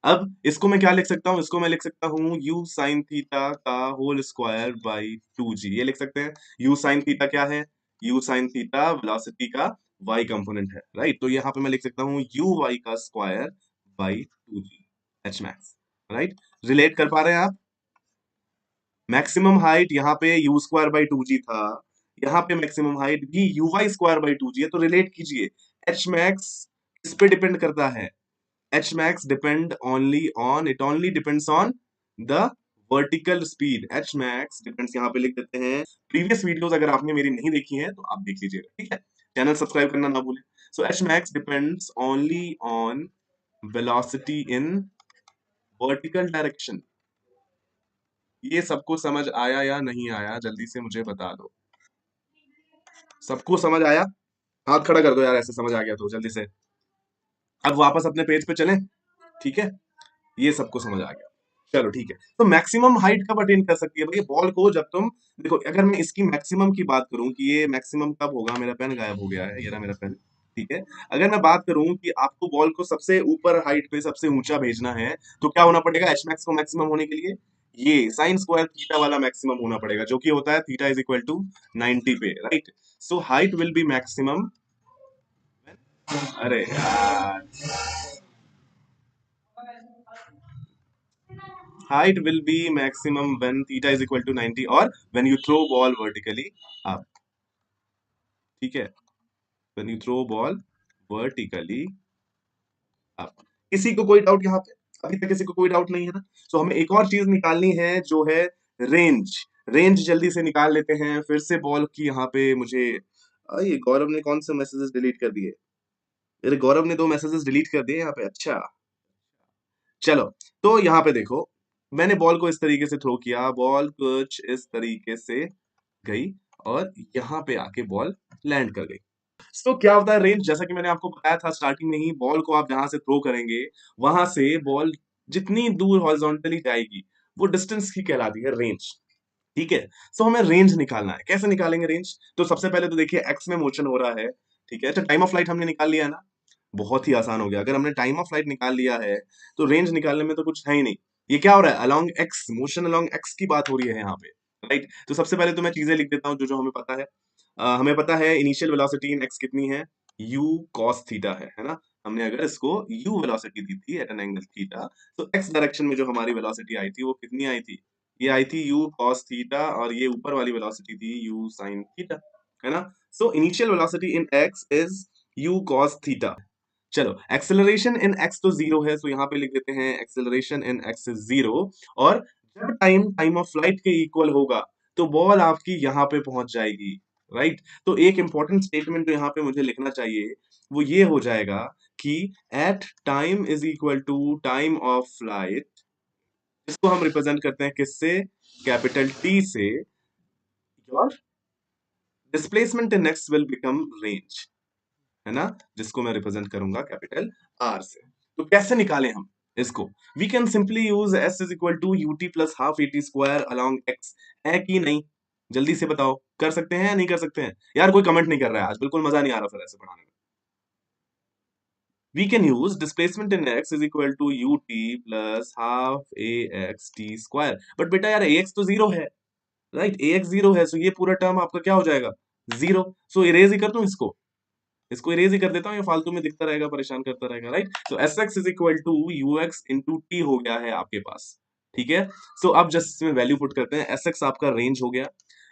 अब इसको मैं क्या लिख सकता हूँ, इसको मैं लिख सकता हूँ यू साइन थीटा का होल स्क्वायर बाई 2g, ये लिख सकते हैं। यू साइन थीटा क्या है, यू साइन थीटा वेलोसिटी का y कंपोनेंट है, राइट। तो यहाँ पे मैं लिख सकता हूँ यू वाई का square by 2g H max, right. Relate कर पा रहे हैं आप? मैक्सिमम हाइट यहाँ पे यू स्क्वायर बाई 2g था, यहाँ पे मैक्सिमम हाइट भी U Y square by 2g है, तो रिलेट कीजिए। एच मैक्स किस पे डिपेंड करता है, H max depend only on, it only depends on the vertical speed. H max depends, यहाँ पे लिख देते हैं। प्रीवियस वीडियोस अगर आपने मेरी नहीं देखी है तो आप देख लीजिएगा, ठीक है। चैनल सब्सक्राइब करना ना भूलें। So H max depends only on velocity in vertical direction. ये सबको समझ आया या नहीं आया, जल्दी से मुझे बता दो। सबको समझ आया? हाथ खड़ा कर दो यार, ऐसे समझ आ गया तो जल्दी से। अब वापस अपने पेज पे चलें, ठीक है। ये सबको समझ आ गया, चलो ठीक है। तो मैक्सिमम हाइट कब अटेन कर सकती है भाई बॉल को, जब तुम देखो, अगर मैं इसकी मैक्सिमम की बात करूं कि ये मैक्सिमम कब होगा, मेरा पेन गायब हो गया है, ये रहा मेरा पेन। ठीक है, अगर मैं बात करूं कि आपको बॉल को सबसे ऊपर हाइट पे सबसे ऊंचा भेजना है, तो क्या होना पड़ेगा एच मैक्स को मैक्सिमम होने के लिए, ये साइन स्क्वायर थीटा वाला मैक्सिमम होना पड़ेगा, जो कि होता है थीटा इज इक्वल टू 90 पे, right. So height will be maximum, अरे यार, height will be maximum when theta is equal to 90 और when you throw ball vertically up, ठीक है, when you throw ball vertically up। किसी को कोई doubt यहाँ पे? अभी तक किसी को कोई डाउट नहीं है ना? तो हमें एक और चीज निकालनी है जो है रेंज। रेंज जल्दी से निकाल लेते हैं। फिर से बॉल की यहाँ पे मुझे, ये गौरव ने कौन से मैसेजेस डिलीट कर दिए? अरे गौरव ने 2 मैसेजेस डिलीट कर दिए यहाँ पे, अच्छा। चलो, तो यहाँ पे देखो, मैंने बॉल को इस तरीके से थ्रो किया, बॉल कुछ इस तरीके से गई और यहाँ पे आके बॉल लैंड कर गई। तो क्या होता है रेंज? जैसा कि मैंने आपको बताया था स्टार्टिंग में ही, बॉल को आप जहां से थ्रो करेंगे वहां से बॉल जितनी दूर हॉरिजॉन्टली जाएगी वो डिस्टेंस ही कहलाती है रेंज, ठीक है। सो हमें रेंज निकालना है। कैसे निकालेंगे रेंज? तो सबसे पहले तो देखिए एक्स में मोशन हो रहा है, ठीक है। तो टाइम ऑफ फ्लाइट हमने निकाल लिया है ना, बहुत ही आसान हो गया। अगर हमने टाइम ऑफ फ्लाइट निकाल लिया है तो रेंज निकालने में तो कुछ है ही नहीं। ये क्या हो रहा है? Along x, motion along x की बात हो रही है यहाँ पे, राइट। तो सबसे पहले तो मैं चीजें लिख देता हूँ जो जो हमें पता है। हमें पता है इनिशियल वेलोसिटी इन एक्स कितनी है, u cos थीटा है ना। हमने अगर इसको u वेलोसिटी दी थी एट एन एंगल थीटा, तो x डायरेक्शन में जो हमारी वेलोसिटी आई थी वो कितनी आई थी? ये आई थी u cos थीटा, और ये ऊपर वाली वेलोसिटी थी u sin थीटा, है ना। सो initial velocity in x is u cos theta. चलो, एक्सेलरेशन इन एक्स तो जीरो है, तो यहाँ पे लिख देते हैं acceleration in X is zero. और जब टाइम टाइम ऑफ फ्लाइट के इक्वल होगा तो बॉल आपकी यहाँ पे पहुंच जाएगी, राइट। तो एक इंपॉर्टेंट स्टेटमेंट जो यहाँ पे मुझे लिखना चाहिए वो ये हो जाएगा कि at time is equal to time of flight, इसको हम रिप्रेजेंट करते हैं किससे? कैपिटल टी से। Your displacement in X will become range, है ना, जिसको मैं रिप्रेजेंट करूंगा कैपिटल आर से। तो कैसे निकालें हम इसको? We can simply use S is equal to U T plus half A T square along X, है कि नहीं? जल्दी से बताओ, कर सकते हैं या नहीं कर सकते हैं? यार कोई कमेंट नहीं कर रहा है आज, बिल्कुल मजा नहीं आ रहा फिर ऐसे पढ़ाने में। We can use displacement in X is equal to U T plus half A X T square. But बेटा यार ए एक्स तो जीरो है, राइट, ए एक्स जीरो है, सो ये पूरा टर्म आपका क्या हो जाएगा? जीरो। सो इरेज ही कर दूं इसको, इसको इरेज ही कर देता हूँ, ये फालतू में दिखता रहेगा, परेशान करता रहेगा, राइट। तो S X is equal to U X into T हो गया है आपके पास, ठीक है। सो अब जस्ट इसमें वैल्यू पुट करते हैं। एस एक्स आपका रेंज हो गया,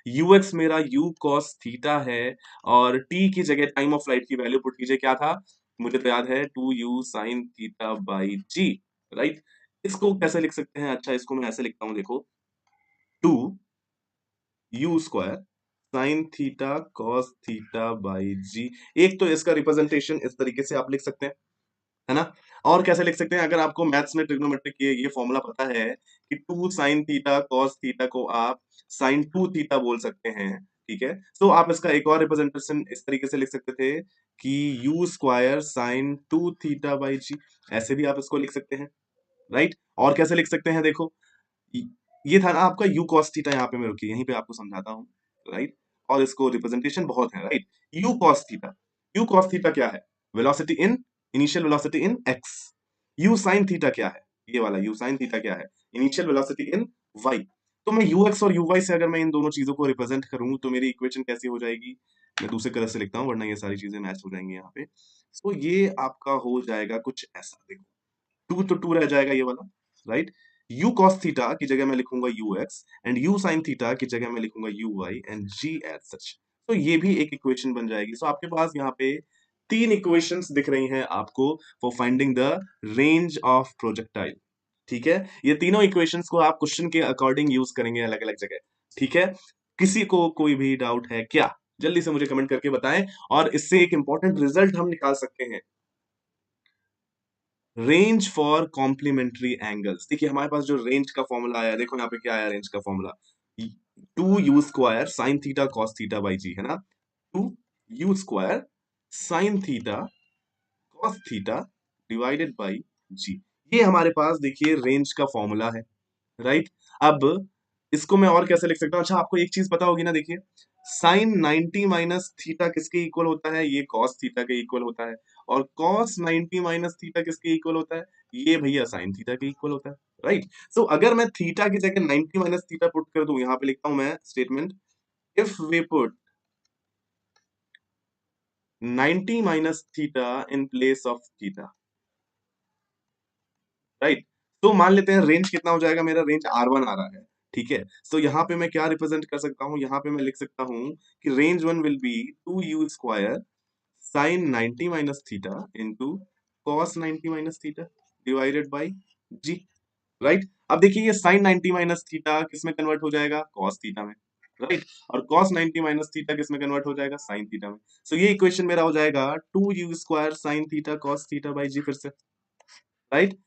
यू एक्स मेरा यू कॉस थीटा है, और टी की जगह टाइम ऑफ फ्लाइट की वैल्यू पुट कीजिए, क्या था? मुझे तो याद है 2u sine theta by ji, right. इसको कैसे लिख सकते हैं? अच्छा, इसको मैं ऐसे लिखता हूं, देखो, 2u square sine theta cos theta by G. एक तो इसका रिप्रेजेंटेशन इस तरीके से आप लिख सकते हैं, है ना। और कैसे लिख सकते हैं? अगर आपको मैथ्स में ट्रिग्नोमेट्रिक ये फॉर्मूला पता है कि 2 sin थीटा कॉस थीटा को आप sin 2 थीटा बोल सकते हैं, ठीक है। तो आप इसका एक और रिप्रेजेंटेशन इस तरीके से लिख सकते थे कि U square sin 2 theta by G, ऐसे भी आप इसको लिख सकते हैं, राइट। और कैसे लिख सकते हैं? देखो, ये था ना आपका यू कॉस थीटा, यहाँ पे मैं रुकिए, यहीं पे आपको समझाता हूँ, राइट। और इसको रिप्रेजेंटेशन बहुत है, right. U cos theta, u cos theta क्या है? Velocity in, initial velocity in x. U sine theta क्या है? ये वाला यू साइन थीटा क्या है? Initial velocity in y. तो मैं यू एक्स और यू वाई से अगर मैं इन दोनों चीजों को रिप्रेजेंट करूं तो मेरी इक्वेशन कैसी हो जाएगी? मैं दूसरे कलर से लिखता हूं वरना ये सारी चीजें मैच हो जाएंगी यहाँ पे। सो ये आपका हो जाएगा कुछ ऐसा, देखो, टू तो टू रह जाएगा ये वाला, राइट। यू कॉस थीटा की जगह मैं लिखूंगा u x, and u sine theta की जगह मैं लिखूंगा u Y, and g as such. तो ये भी एक इक्वेशन बन जाएगी। सो आपके पास यहाँ पे 3 इक्वेशंस दिख रही हैं आपको for finding the range of projectile, ठीक है। ये तीनों इक्वेशंस को आप क्वेश्चन के अकॉर्डिंग यूज करेंगे अलग अलग जगह, ठीक है। किसी को कोई भी डाउट है क्या? जल्दी से मुझे कमेंट करके बताएं। और इससे एक इंपॉर्टेंट रिजल्ट हम निकाल सकते हैं, रेंज फॉर कॉम्प्लीमेंट्री एंगल्स। देखिए हमारे पास जो रेंज का फॉर्मूला आया, देखो यहाँ पे क्या आया रेंज का formula, 2u square sine theta cos theta by G, है ना। 2u square sine theta cos theta divided by G. ये हमारे पास देखिए रेंज का फॉर्मूला है, राइट। अब इसको मैं और कैसे लिख सकता हूँ? अच्छा, आपको एक चीज पता होगी ना, देखिए, साइन 90 माइनस थीटा किसके इक्वल होता है? ये कॉस थीटा के इक्वल होता है। और कॉस 90 माइनस थीटा किसके इक्वल होता है? ये भैया साइन थीटा के इक्वल होता है। राइट। सो अगर मैं थीटा की जगह 90 माइनस थीटा पुट कर दूं, यहां पे लिखता हूं मैं statement, if we put 90 minus theta in place of theta, right. तो मान लेते हैं रेंज कितना हो जाएगा, मेरा रेंज R1 आ रहा है, ठीक है। तो यहाँ पे मैं क्या रिप्रेजेंट कर सकता हूँ, यहाँ पे मैं लिख सकता हूँ कि range one will be 2u² sine 90 minus theta into cos 90 minus theta divided by ji, right. अब देखिए ये साइन 90 माइनस थीटा किस में कन्वर्ट हो जाएगा, कॉस थीटा में, राइट। और कॉस 90 माइनस थीटा किस में कन्वर्ट हो जाएगा, साइन थीटा में। सो ये इक्वेशन मेरा हो जाएगा 2u² sine theta cos theta by G, फिर से, राइट।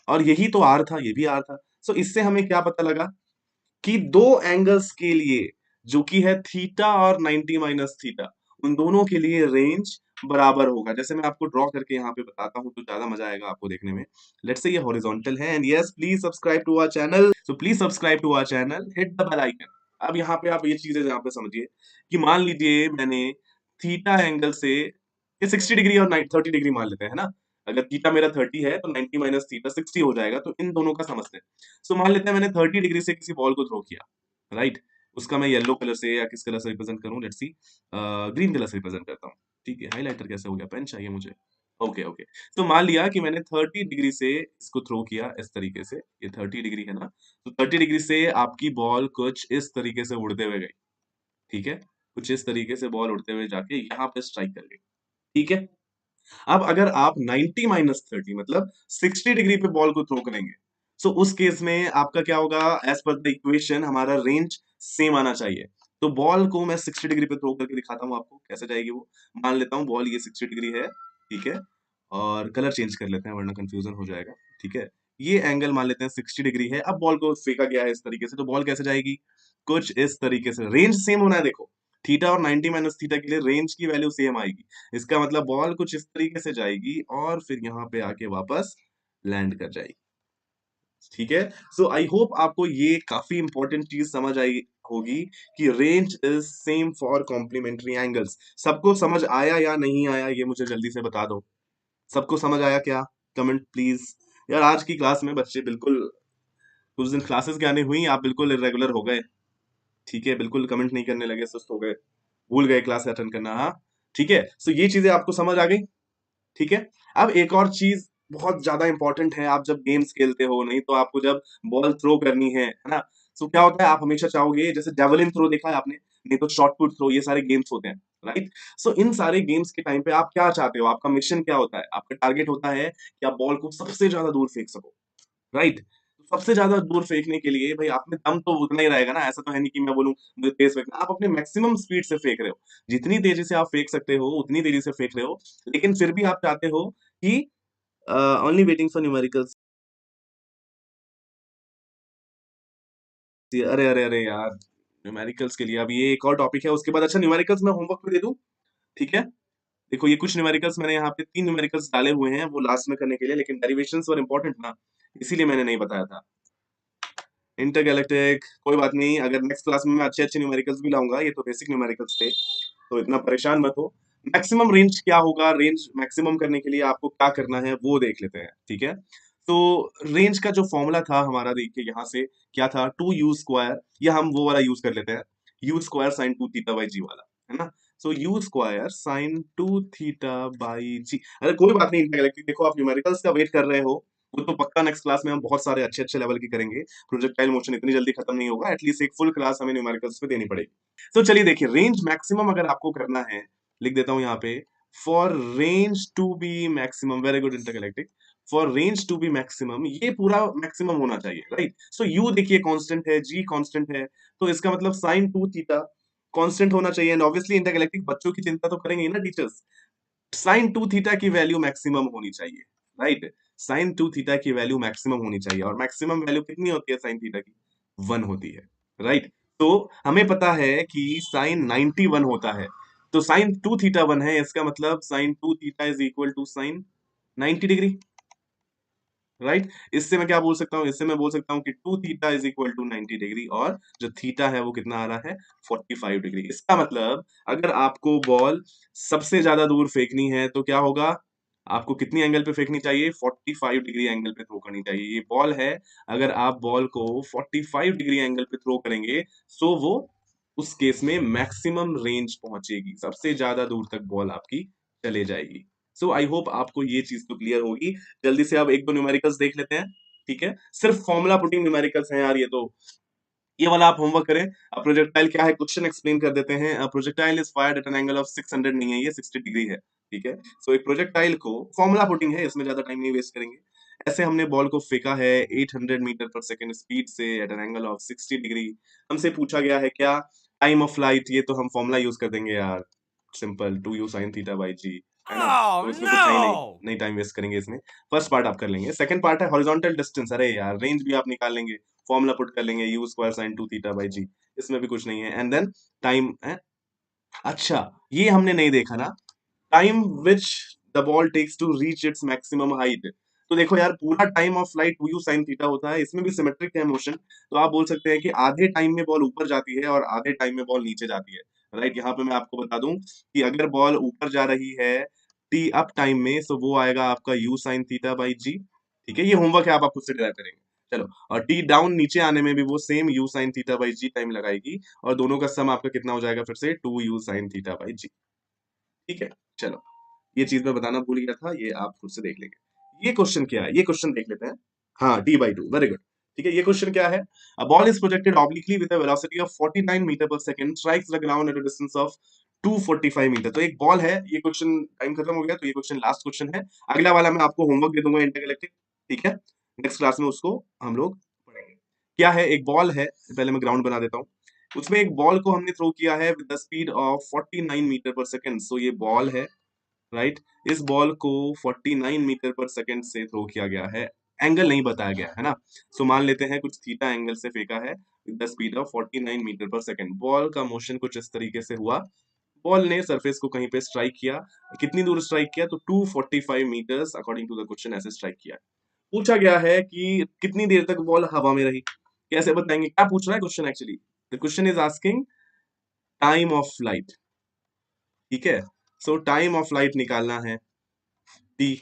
और यही तो आर था, ये भी आर था। सो इससे हमें क्या पता लगा कि दो एंगल्स के लिए, जो कि है थीटा और 90 माइनस थीटा, उन दोनों के लिए रेंज बराबर होगा। जैसे मैं आपको ड्रॉ करके यहाँ पे बताता हूँ तो ज्यादा मजा आएगा आपको देखने में। लेट्स से ये हॉरिजॉन्टल है, and yes please subscribe to our channel, so please subscribe to our channel, hit the bell icon. अब यहाँ पे आप ये चीजें यहाँ पे समझिए कि मान लीजिए मैंने थीटा एंगल से, ये 60 डिग्री और 30 डिग्री मान लेते हैं ना। अगर थीटा मेरा 30 है तो 90 माइनस थीटा 60 हो जाएगा, तो इन दोनों का समझते हैं। सो मान लेते हैं मैंने 30 डिग्री से किसी बॉल को थ्रो किया, राइट। उसका मैं येलो कलर से या किस कलर से रिप्रेजेंट करूं, लेट्स सी, ग्रीन कलर से रिप्रेजेंट करता हूँ, ठीक है। हाइलाइटर कैसे हो गया, पेन चाहिए मुझे। Okay okay. तो मान लिया कि मैंने 30 डिग्री से इसको थ्रो किया इस तरीके से, ये 30 डिग्री है ना, तो 30 डिग्री से आपकी बॉल कुछ इस तरीके से उड़ते हुए गई, ठीक है। कुछ इस तरीके से बॉल उड़ते हुए जाके यहाँ पे स्ट्राइक कर गई, ठीक है। अब अगर आप 90 माइनस 30 मतलब 60 डिग्री पे बॉल को थ्रो करेंगे, सो उस केस में आपका क्या होगा, एज पर द इक्वेशन हमारा रेंज सेम आना चाहिए। तो बॉल को मैं 60 डिग्री पे थ्रो करके दिखाता हूँ आपको कैसे जाएगी वो। मान लेता हूँ बॉल ये 60 डिग्री है, ठीक है। और कलर चेंज कर लेते हैं वरना कंफ्यूजन हो जाएगा, ठीक है। ये एंगल मान लेते हैं 60 डिग्री है। अब बॉल को फेंका गया है इस तरीके से, तो बॉल कैसे जाएगी, कुछ इस तरीके से। रेंज सेम होना है, देखो थीटा और 90 माइनस थीटा के लिए रेंज की वैल्यू सेम आएगी। इसका मतलब बॉल कुछ इस तरीके से जाएगी और फिर यहाँ पे आके वापस लैंड कर जाएगी, ठीक है। सो आई होप आपको ये काफी इंपॉर्टेंट चीज समझ आई होगी कि range is same for complementary angles. सबको समझ आया या नहीं आया, ये मुझे जल्दी से बता दो। सबको समझ आया क्या, कमेंट प्लीज। यार आज की क्लास में बच्चे बिल्कुल, कुछ दिन क्लासेस के आने हुई आप बिल्कुल इरेगुलर हो गए, ठीक है। बिल्कुल कमेंट नहीं करने लगे, सुस्त हो गए, भूल गए क्लास अटेंड करना, हाँ, ठीक है। सो ये चीजें आपको समझ आ गई, ठीक है। अब एक और चीज बहुत ज्यादा इंपॉर्टेंट है, आप जब गेम्स खेलते हो, नहीं तो आपको जब बॉल थ्रो करनी है ना, तो क्या होता है, आप हमेशा चाहोगे, जैसे जेवलिन थ्रो देखा है आपने, नहीं तो शॉट पुट थ्रो, ये सारे गेम्स होते हैं, राइट। सो इन सारे गेम्स के टाइम पे आप क्या चाहते हो, आपका मिशन क्या होता है, आपका टारगेट होता है कि आप बॉल को सबसे ज्यादा दूर फेंक सको, राइट। तो सबसे ज्यादा दूर फेंकने के लिए भाई आप में दम तो उतना ही रहेगा ना, ऐसा तो है नहीं कि मैं बोलूं मुझे तेज फेंकना, आप अपने मैक्सिमम स्पीड से फेंक रहे हो, जितनी तेजी से आप फेंक सकते हो उतनी तेजी से फेंक रहे हो। लेकिन फिर भी आप चाहते हो कि ओनली वेटिंग फॉर न्यूमेरिकल्स, अरे अरे अरे यार, न्यूमेरिकल्स के लिए अब ये एक और टॉपिक है, उसके बाद अच्छा न्यूमेरिकल्स मैं होमवर्क पे दे दूं, ठीक है। देखो ये कुछ न्यूमेरिकल्स मैंने यहाँ पे 3 न्यूमेरिकल्स डाले हुए हैं वो लास्ट में करने के लिए, लेकिन डेरिवेशंस वर इंपॉर्टेंट ना, इसीलिए मैंने नहीं बताया था। इंटरगैलेक्टिक कोई बात नहीं, अगर नेक्स्ट क्लास में मैं अच्छे अच्छे न्यूमेरिकल्स भी लाऊंगा, ये तो बेसिक न्यूमेरिकल्स थे, तो इतना परेशान मत हो। मैक्सिमम रेंज क्या होगा, रेंज मैक्सिमम करने के लिए आपको क्या करना है वो देख लेते हैं, ठीक है। तो रेंज का जो फॉर्मूला था हमारा, देखिए यहाँ से क्या था, 2u², या हम वो वाला यूज कर लेते हैं, u² साइन 2 थीटा बाई जी वाला, है ना। सो u² साइन 2 थीटा बाई जी। अरे कोई बात नहीं इंटरगैलेक्टिक, देखो आप न्यूमेरिकल्स का वेट कर रहे हो, वो तो पक्का नेक्स्ट क्लास में हम बहुत सारे अच्छे अच्छे लेवल की करेंगे। प्रोजेक्टाइल मोशन इतनी जल्दी खत्म नहीं होगा, एटलीस्ट एक फुल क्लास हमें न्यूमेरिकल्स पे देनी पड़ेगी। तो चलिए देखिए, रेंज मैक्सिमम अगर आपको करना है, लिख देता हूं यहाँ पे, for range to be maximum, very good intergalactic, for range to be maximum, ये पूरा मैक्सिमम होना चाहिए, राइट। सो यू देखिए कांस्टेंट है, जी कांस्टेंट है, तो इसका मतलब साइन 2 थीटा कांस्टेंट होना चाहिए। एंड ऑब्वियसली इंटरगैलेक्टिक बच्चों की चिंता तो करेंगे ही ना टीचर्स, साइन 2 थीटा की वैल्यू मैक्सिमम होनी चाहिए, राइट। साइन 2 थीटा की वैल्यू मैक्सिमम होनी चाहिए, और मैक्सिमम वैल्यू कितनी होती है साइन थीटा की, 1 होती है, राइट। तो हमें पता है कि साइन 91 होता है, तो साइन 2 थीटा 1 है, इसका मतलब sine 2 theta is equal to sine 90 degree, right. इससे मैं क्या बोल सकता हूँ, इससे मैं बोल सकता हूँ कि 2 theta is equal to 90 degree, और जो थीटा है वो कितना आ रहा है, 45 डिग्री। इसका मतलब अगर आपको बॉल सबसे ज्यादा दूर फेंकनी है तो क्या होगा, आपको कितनी एंगल पे फेंकनी चाहिए? 45 डिग्री एंगल पे थ्रो करनी चाहिए। ये बॉल है, अगर आप बॉल को 45 डिग्री एंगल पे थ्रो करेंगे, सो वो उस केस में मैक्सिमम रेंज पहुंचेगी, सबसे ज्यादा दूर तक बॉल आपकी चले जाएगी। सो आई होप आपको ये चीज तो क्लियर होगी। जल्दी से अब एक दो न्यूमेरिकल्स देख लेते हैं, ठीक है? सिर्फ फॉर्मूला पुटिंग न्यूमेरिकल्स हैं यार, ये वाला आप होमवर्क करें। प्रोजेक्टाइल क्या है, क्वेश्चन एक्सप्लेन कर देते हैं। Projectile is fired eight an angle of 600, नहीं है ये 60 डिग्री है, ठीक है? सो एक प्रोजेक्टाइल को, फॉर्मूला पुटिंग है, इसमें ज्यादा टाइम नहीं वेस्ट करेंगे। ऐसे हमने बॉल को फेंका है 800 मीटर पर सेकंड स्पीड से at an angle of 60 degree. हमसे पूछा गया है क्या? Time of flight. ये तो हम फॉर्मूला यूज कर देंगे यार, simple, 2u sin theta by G, है ना? तो इसमें कुछ है ही नहीं, नहीं टाइम वेस्ट करेंगे इसमें। फर्स्ट पार्ट आप कर लेंगे। सेकंड पार्ट है हॉरिजॉन्टल डिस्टेंस। अरे यार, रेंज भी आप निकाल लेंगे, फॉर्मूला पुट कर लेंगे, U square sine 2 theta by G. इसमें भी कुछ नहीं है। एंड देन टाइम है। अच्छा, ये हमने नहीं देखा ना, time which the ball takes to reach its maximum height. तो देखो यार, पूरा time of flight 2u sin theta होता है, इसमें भी सिमेट्रिक है मोशन। तो आप बोल सकते हैं कि आधे टाइम में बॉल ऊपर जाती है और आधे टाइम में बॉल नीचे जाती है, राइट? यहाँ पे मैं आपको बता दूं कि अगर बॉल ऊपर जा रही है टी अप टाइम में, तो वो आएगा आपका u sin थीटा बाई जी, ठीक है? ये होमवर्क है, आप खुद से डिराइव करेंगे। चलो, और टी डाउन नीचे आने में भी वो same u sin theta by g time लगाएगी, और दोनों का सम आपका कितना हो जाएगा फिर से? 2u sin थीटा बाई जी, ठीक है? चलो, ये चीज मैं बताना भूल गया था, ये आप खुद से देख लेंगे। ये क्वेश्चन क्या है, ये क्वेश्चन देख लेते हैं। हाँ, D by two, very good, ठीक है? ये क्वेश्चन क्या है? A ball is projected obliquely with a velocity of 49 metre per second, strikes the ground at a distance of 245 metre. तो एक बॉल है, ये क्वेश्चन टाइम खत्म हो गया, तो ये क्वेश्चन लास्ट क्वेश्चन है। अगला वाला मैं आपको होमवर्क दे दूंगा इंटरगैलेक्टिक, ठीक है? नेक्स्ट क्लास में उसको हम लोग पढ़ेंगे। क्या है? एक बॉल है, पहले मैं ग्राउंड बना देता हूँ। उसमें एक बॉल को हमने थ्रो किया है with the speed of 49 metre per second. So ये बॉल है, राइट? इस बॉल को 49 मीटर पर सेकंड से थ्रो किया गया है, एंगल नहीं बताया गया है ना? सो मान लेते हैं कुछ थीटा एंगल से फेंका है with the speed of 49 metre per second. Ball का मोशन कुछ इस तरीके से हुआ, बॉल ने सरफेस को कहीं पे स्ट्राइक किया। कितनी दूर स्ट्राइक किया? तो 245 metres according to the question ऐसे स्ट्राइक किया। पूछा गया है कि कितनी देर तक बॉल हवा में रही। कैसे बताएंगे? क्या पूछ रहा है question? Actually the question is asking time of flight, ठीक है? सो टाइम ऑफ फ्लाइट निकालना है, टी,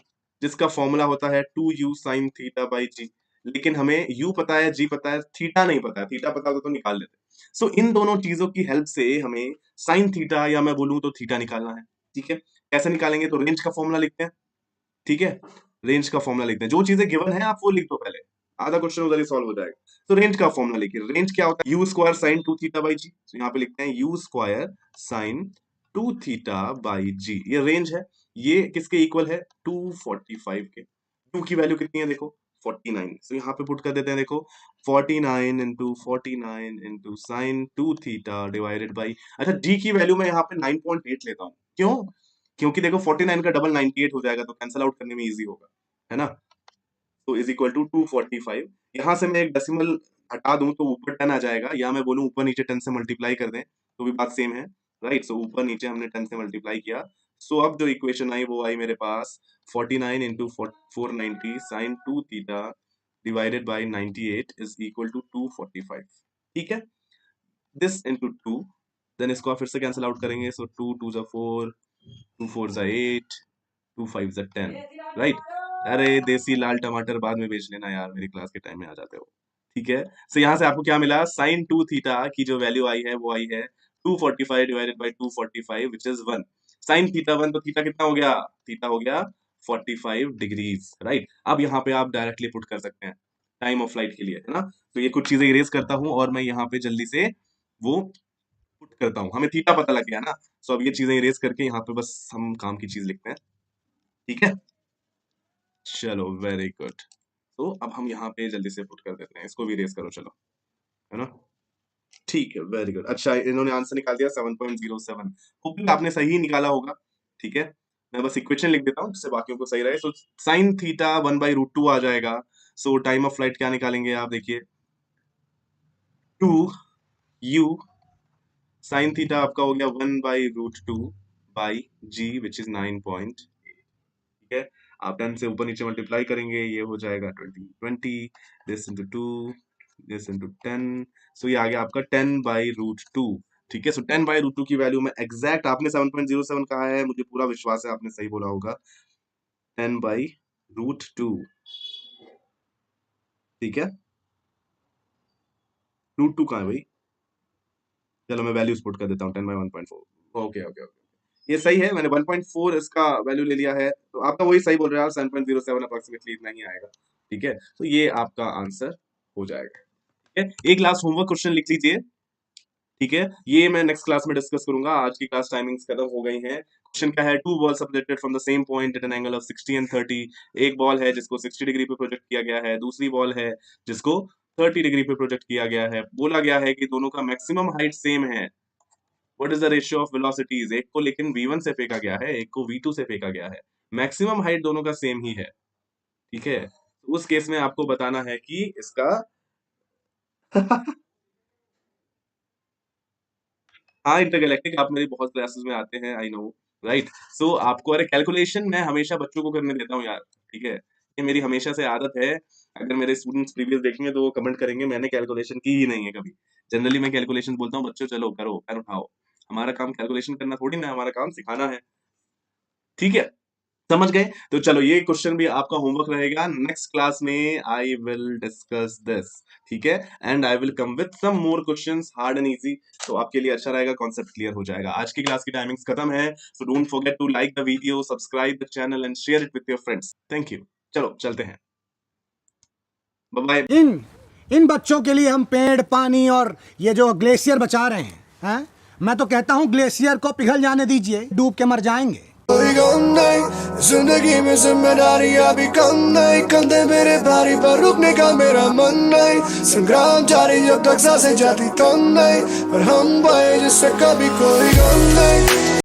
जिसका फॉर्मूला होता है 2u sin थीटा बाई जी। लेकिन हमें u पता है, g पता है, थीटा नहीं पता है। थीटा पता होता तो निकाल लेते। सो इन दोनों चीजों की हेल्प से हमें साइन थीटा, या मैं बोलूं तो थीटा निकालना है, ठीक है? कैसे निकालेंगे? तो रेंज का फॉर्मूला लिखते हैं, ठीक है? रेंज का फॉर्मूला लिखते हैं, जो चीजें गिवन है आप वो लिख दो पहले, आधा क्वेश्चन उधर ही सॉल्व हो जाएगा। तो रेंज का फॉर्मूला लिखिए। रेंज क्या होता है? U square sine 2 theta by G. तो यहाँ पे लिखते हैं U square sine 2 theta by G, ये रेंज है। ये किसके इक्वल है? 245 के। यू की वैल्यू कितनी है देखो? 49। तो यहाँ पे पुट कर देते हैं, देखो 49 into 49 into sine 2 theta divided by, अच्छा डी की वैल्यू मैं यहाँ पे 9.8 लेता हूँ। क्यों? क्योंकि देखो 49 का डबल 98 हो जाएगा, तो कैंसल आउट करने में इजी होगा, है ना? तो इज इक्वल टू 245। यहां से मैं एक डेसिमल हटा दूं तो ऊपर 10 आ जाएगा, या मैं बोलूं ऊपर नीचे 10 से मल्टीप्लाई कर दें तो भी बात सेम है, राइट? सो ऊपर नीचे हमने 10 से मल्टीप्लाई किया। सो अब जो इक्वेशन आई वो आई मेरे पास 49 into 490 sine 2 theta divided by 98 is equal to 245, ठीक है? दिस इंटू टू, देन इसको आप फिर से कैंसिल आउट करेंगे। सो 2 2 जा 4, 2 4 जा 8, 2 5 जा 10, राइट? अरे देसी लाल टमाटर बाद में बेच लेना यार, मेरी क्लास के टाइम में आ जाते हो, ठीक है? सो यहाँ से आपको क्या मिला? साइन 2 थीटा की जो वैल्यू आई है वो आई है 245 divided by 245 which is 1। Sine theta 1, तो थीटा कितना हो गया? थीटा हो गया 45 डिग्रीज, राइट? अब यहाँ पे आप डायरेक्टली पुट कर सकते हैं टाइम ऑफ फ्लाइट के लिए, है ना? तो ये कुछ चीजें इरेज करता हूं और मैं यहाँ पे जल्दी से वो पुट करता हूँ। हमें थीटा पता लग गया ना, सो अब ये चीजें इरेज करके यहाँ पे बस हम काम की चीज लिखते हैं, ठीक है? चलो, वेरी गुड। तो अब हम यहाँ पे जल्दी से पुट कर देते हैं, इसको भी रेस करो, चलो, है ना? ठीक है, वेरी गुड। अच्छा, इन्होंने आंसर निकाल दिया 7.07। होपफुली आपने सही निकाला होगा, ठीक है? मैं बस इक्वेशन लिख देता हूँ जिससे बाकियों को सही रहे। सो साइन थीटा 1/√2 आ जाएगा। सो टाइम ऑफ फ्लाइट क्या निकालेंगे आप? देखिए 2u साइन थीटा आपका हो गया 1/√2 बाई जी विच इज 9, ठीक है? आप 10 से ऊपर नीचे मल्टीप्लाई करेंगे, ये हो जाएगा 20 दिस इंटू 2 दिस इंटू 10। सो ये आ गया आपका 10/√2, ठीक है? सो 10/√2 की वैल्यू में एग्जैक्ट, आपने 7.07 कहा है, मुझे पूरा विश्वास है आपने सही बोला होगा। 10/√2। ठीक है, √2 कहाँ है भाई? चलो मैं वैल्यूज पुट कर देता हूँ, 10/1.4। ओके ओके ओके, ये सही है, मैंने 1.4 इसका वैल्यू ले लिया है, तो आपका वही सही बोल रहे हैं आप, 7.07 अप्रोक्सीमेटली इतना ही आएगा। ठीक है, तो ये आपका आंसर हो जाएगा। ठीक है, एक लास्ट होमवर्क क्वेश्चन लिख लीजिए। ठीक है, ये मैं नेक्स्ट क्लास में डिस्कस करूंगा, आज की क्लास टाइमिंग्स खत्म हो गई हैं। क्वेश्चन क्या है, 2 balls subjected from the same point at an angle of 60 and 30। एक बॉल है जिसको 60 डिग्री पे प्रोजेक्ट किया गया है, दूसरी बॉल है जिसको 30 डिग्री पे प्रोजेक्ट किया गया है। बोला गया है कि दोनों का मैक्सिमम हाइट सेम है। What is the ratio of velocities? एक को लेकिन v1 से फेंका गया है, एक को v2 से फेंका गया है, मैक्सिमम हाइट दोनों का सेम ही है। ठीक है, तो उस केस में आपको बताना है कि इसका हाँ, इंटरगैलेक्टिक आप मेरी बहुत क्लासेस में आते हैं, आई नो, राइट। सो आपको, अरे कैलकुलेशन मैं हमेशा बच्चों को करने देता हूँ यार। ठीक है, ये मेरी हमेशा से आदत है। अगर मेरे स्टूडेंट्स प्रीवियस देखेंगे तो वो कमेंट करेंगे मैंने कैलकुलेशन की ही नहीं है कभी। जनरली मैं कैलकुलेशन बोलता हूँ बच्चों चलो करो, पेन उठाओ। हमारा काम कैलकुलेशन करना थोड़ी ना है, हमारा काम सिखाना है। ठीक है, समझ गए? तो चलो ये क्वेश्चन भी आपका होमवर्क रहेगा, नेक्स्ट क्लास में आई विल डिस्कस दिस। ठीक है, and I will come with some more questions hard and easy, तो आपके लिए अच्छा रहेगा, कॉन्सेप्ट क्लियर हो जाएगा। आज की क्लास की टाइमिंग्स खत्म है, so don't forget to like the video, subscribe the channel and share it with your friends. Thank you, चलो चलते हैं, बाय बाय। इन इन बच्चों के लिए हम पेड़, पानी और ये जो ग्लेशियर बचा रहे हैं? मैं तो कहता हूँ ग्लेशियर को पिघल जाने दीजिए, डूब के मर जाएंगे। कोई गम नहीं जिंदगी में, जिम्मेदारियां भी कम नहीं, कंधे मेरे भारी पर रुकने का मेरा मन नहीं, संग्राम जारी जब तक सांसें जाती तम नहीं, पर हम पाए जिससे कभी कोई गम नहीं।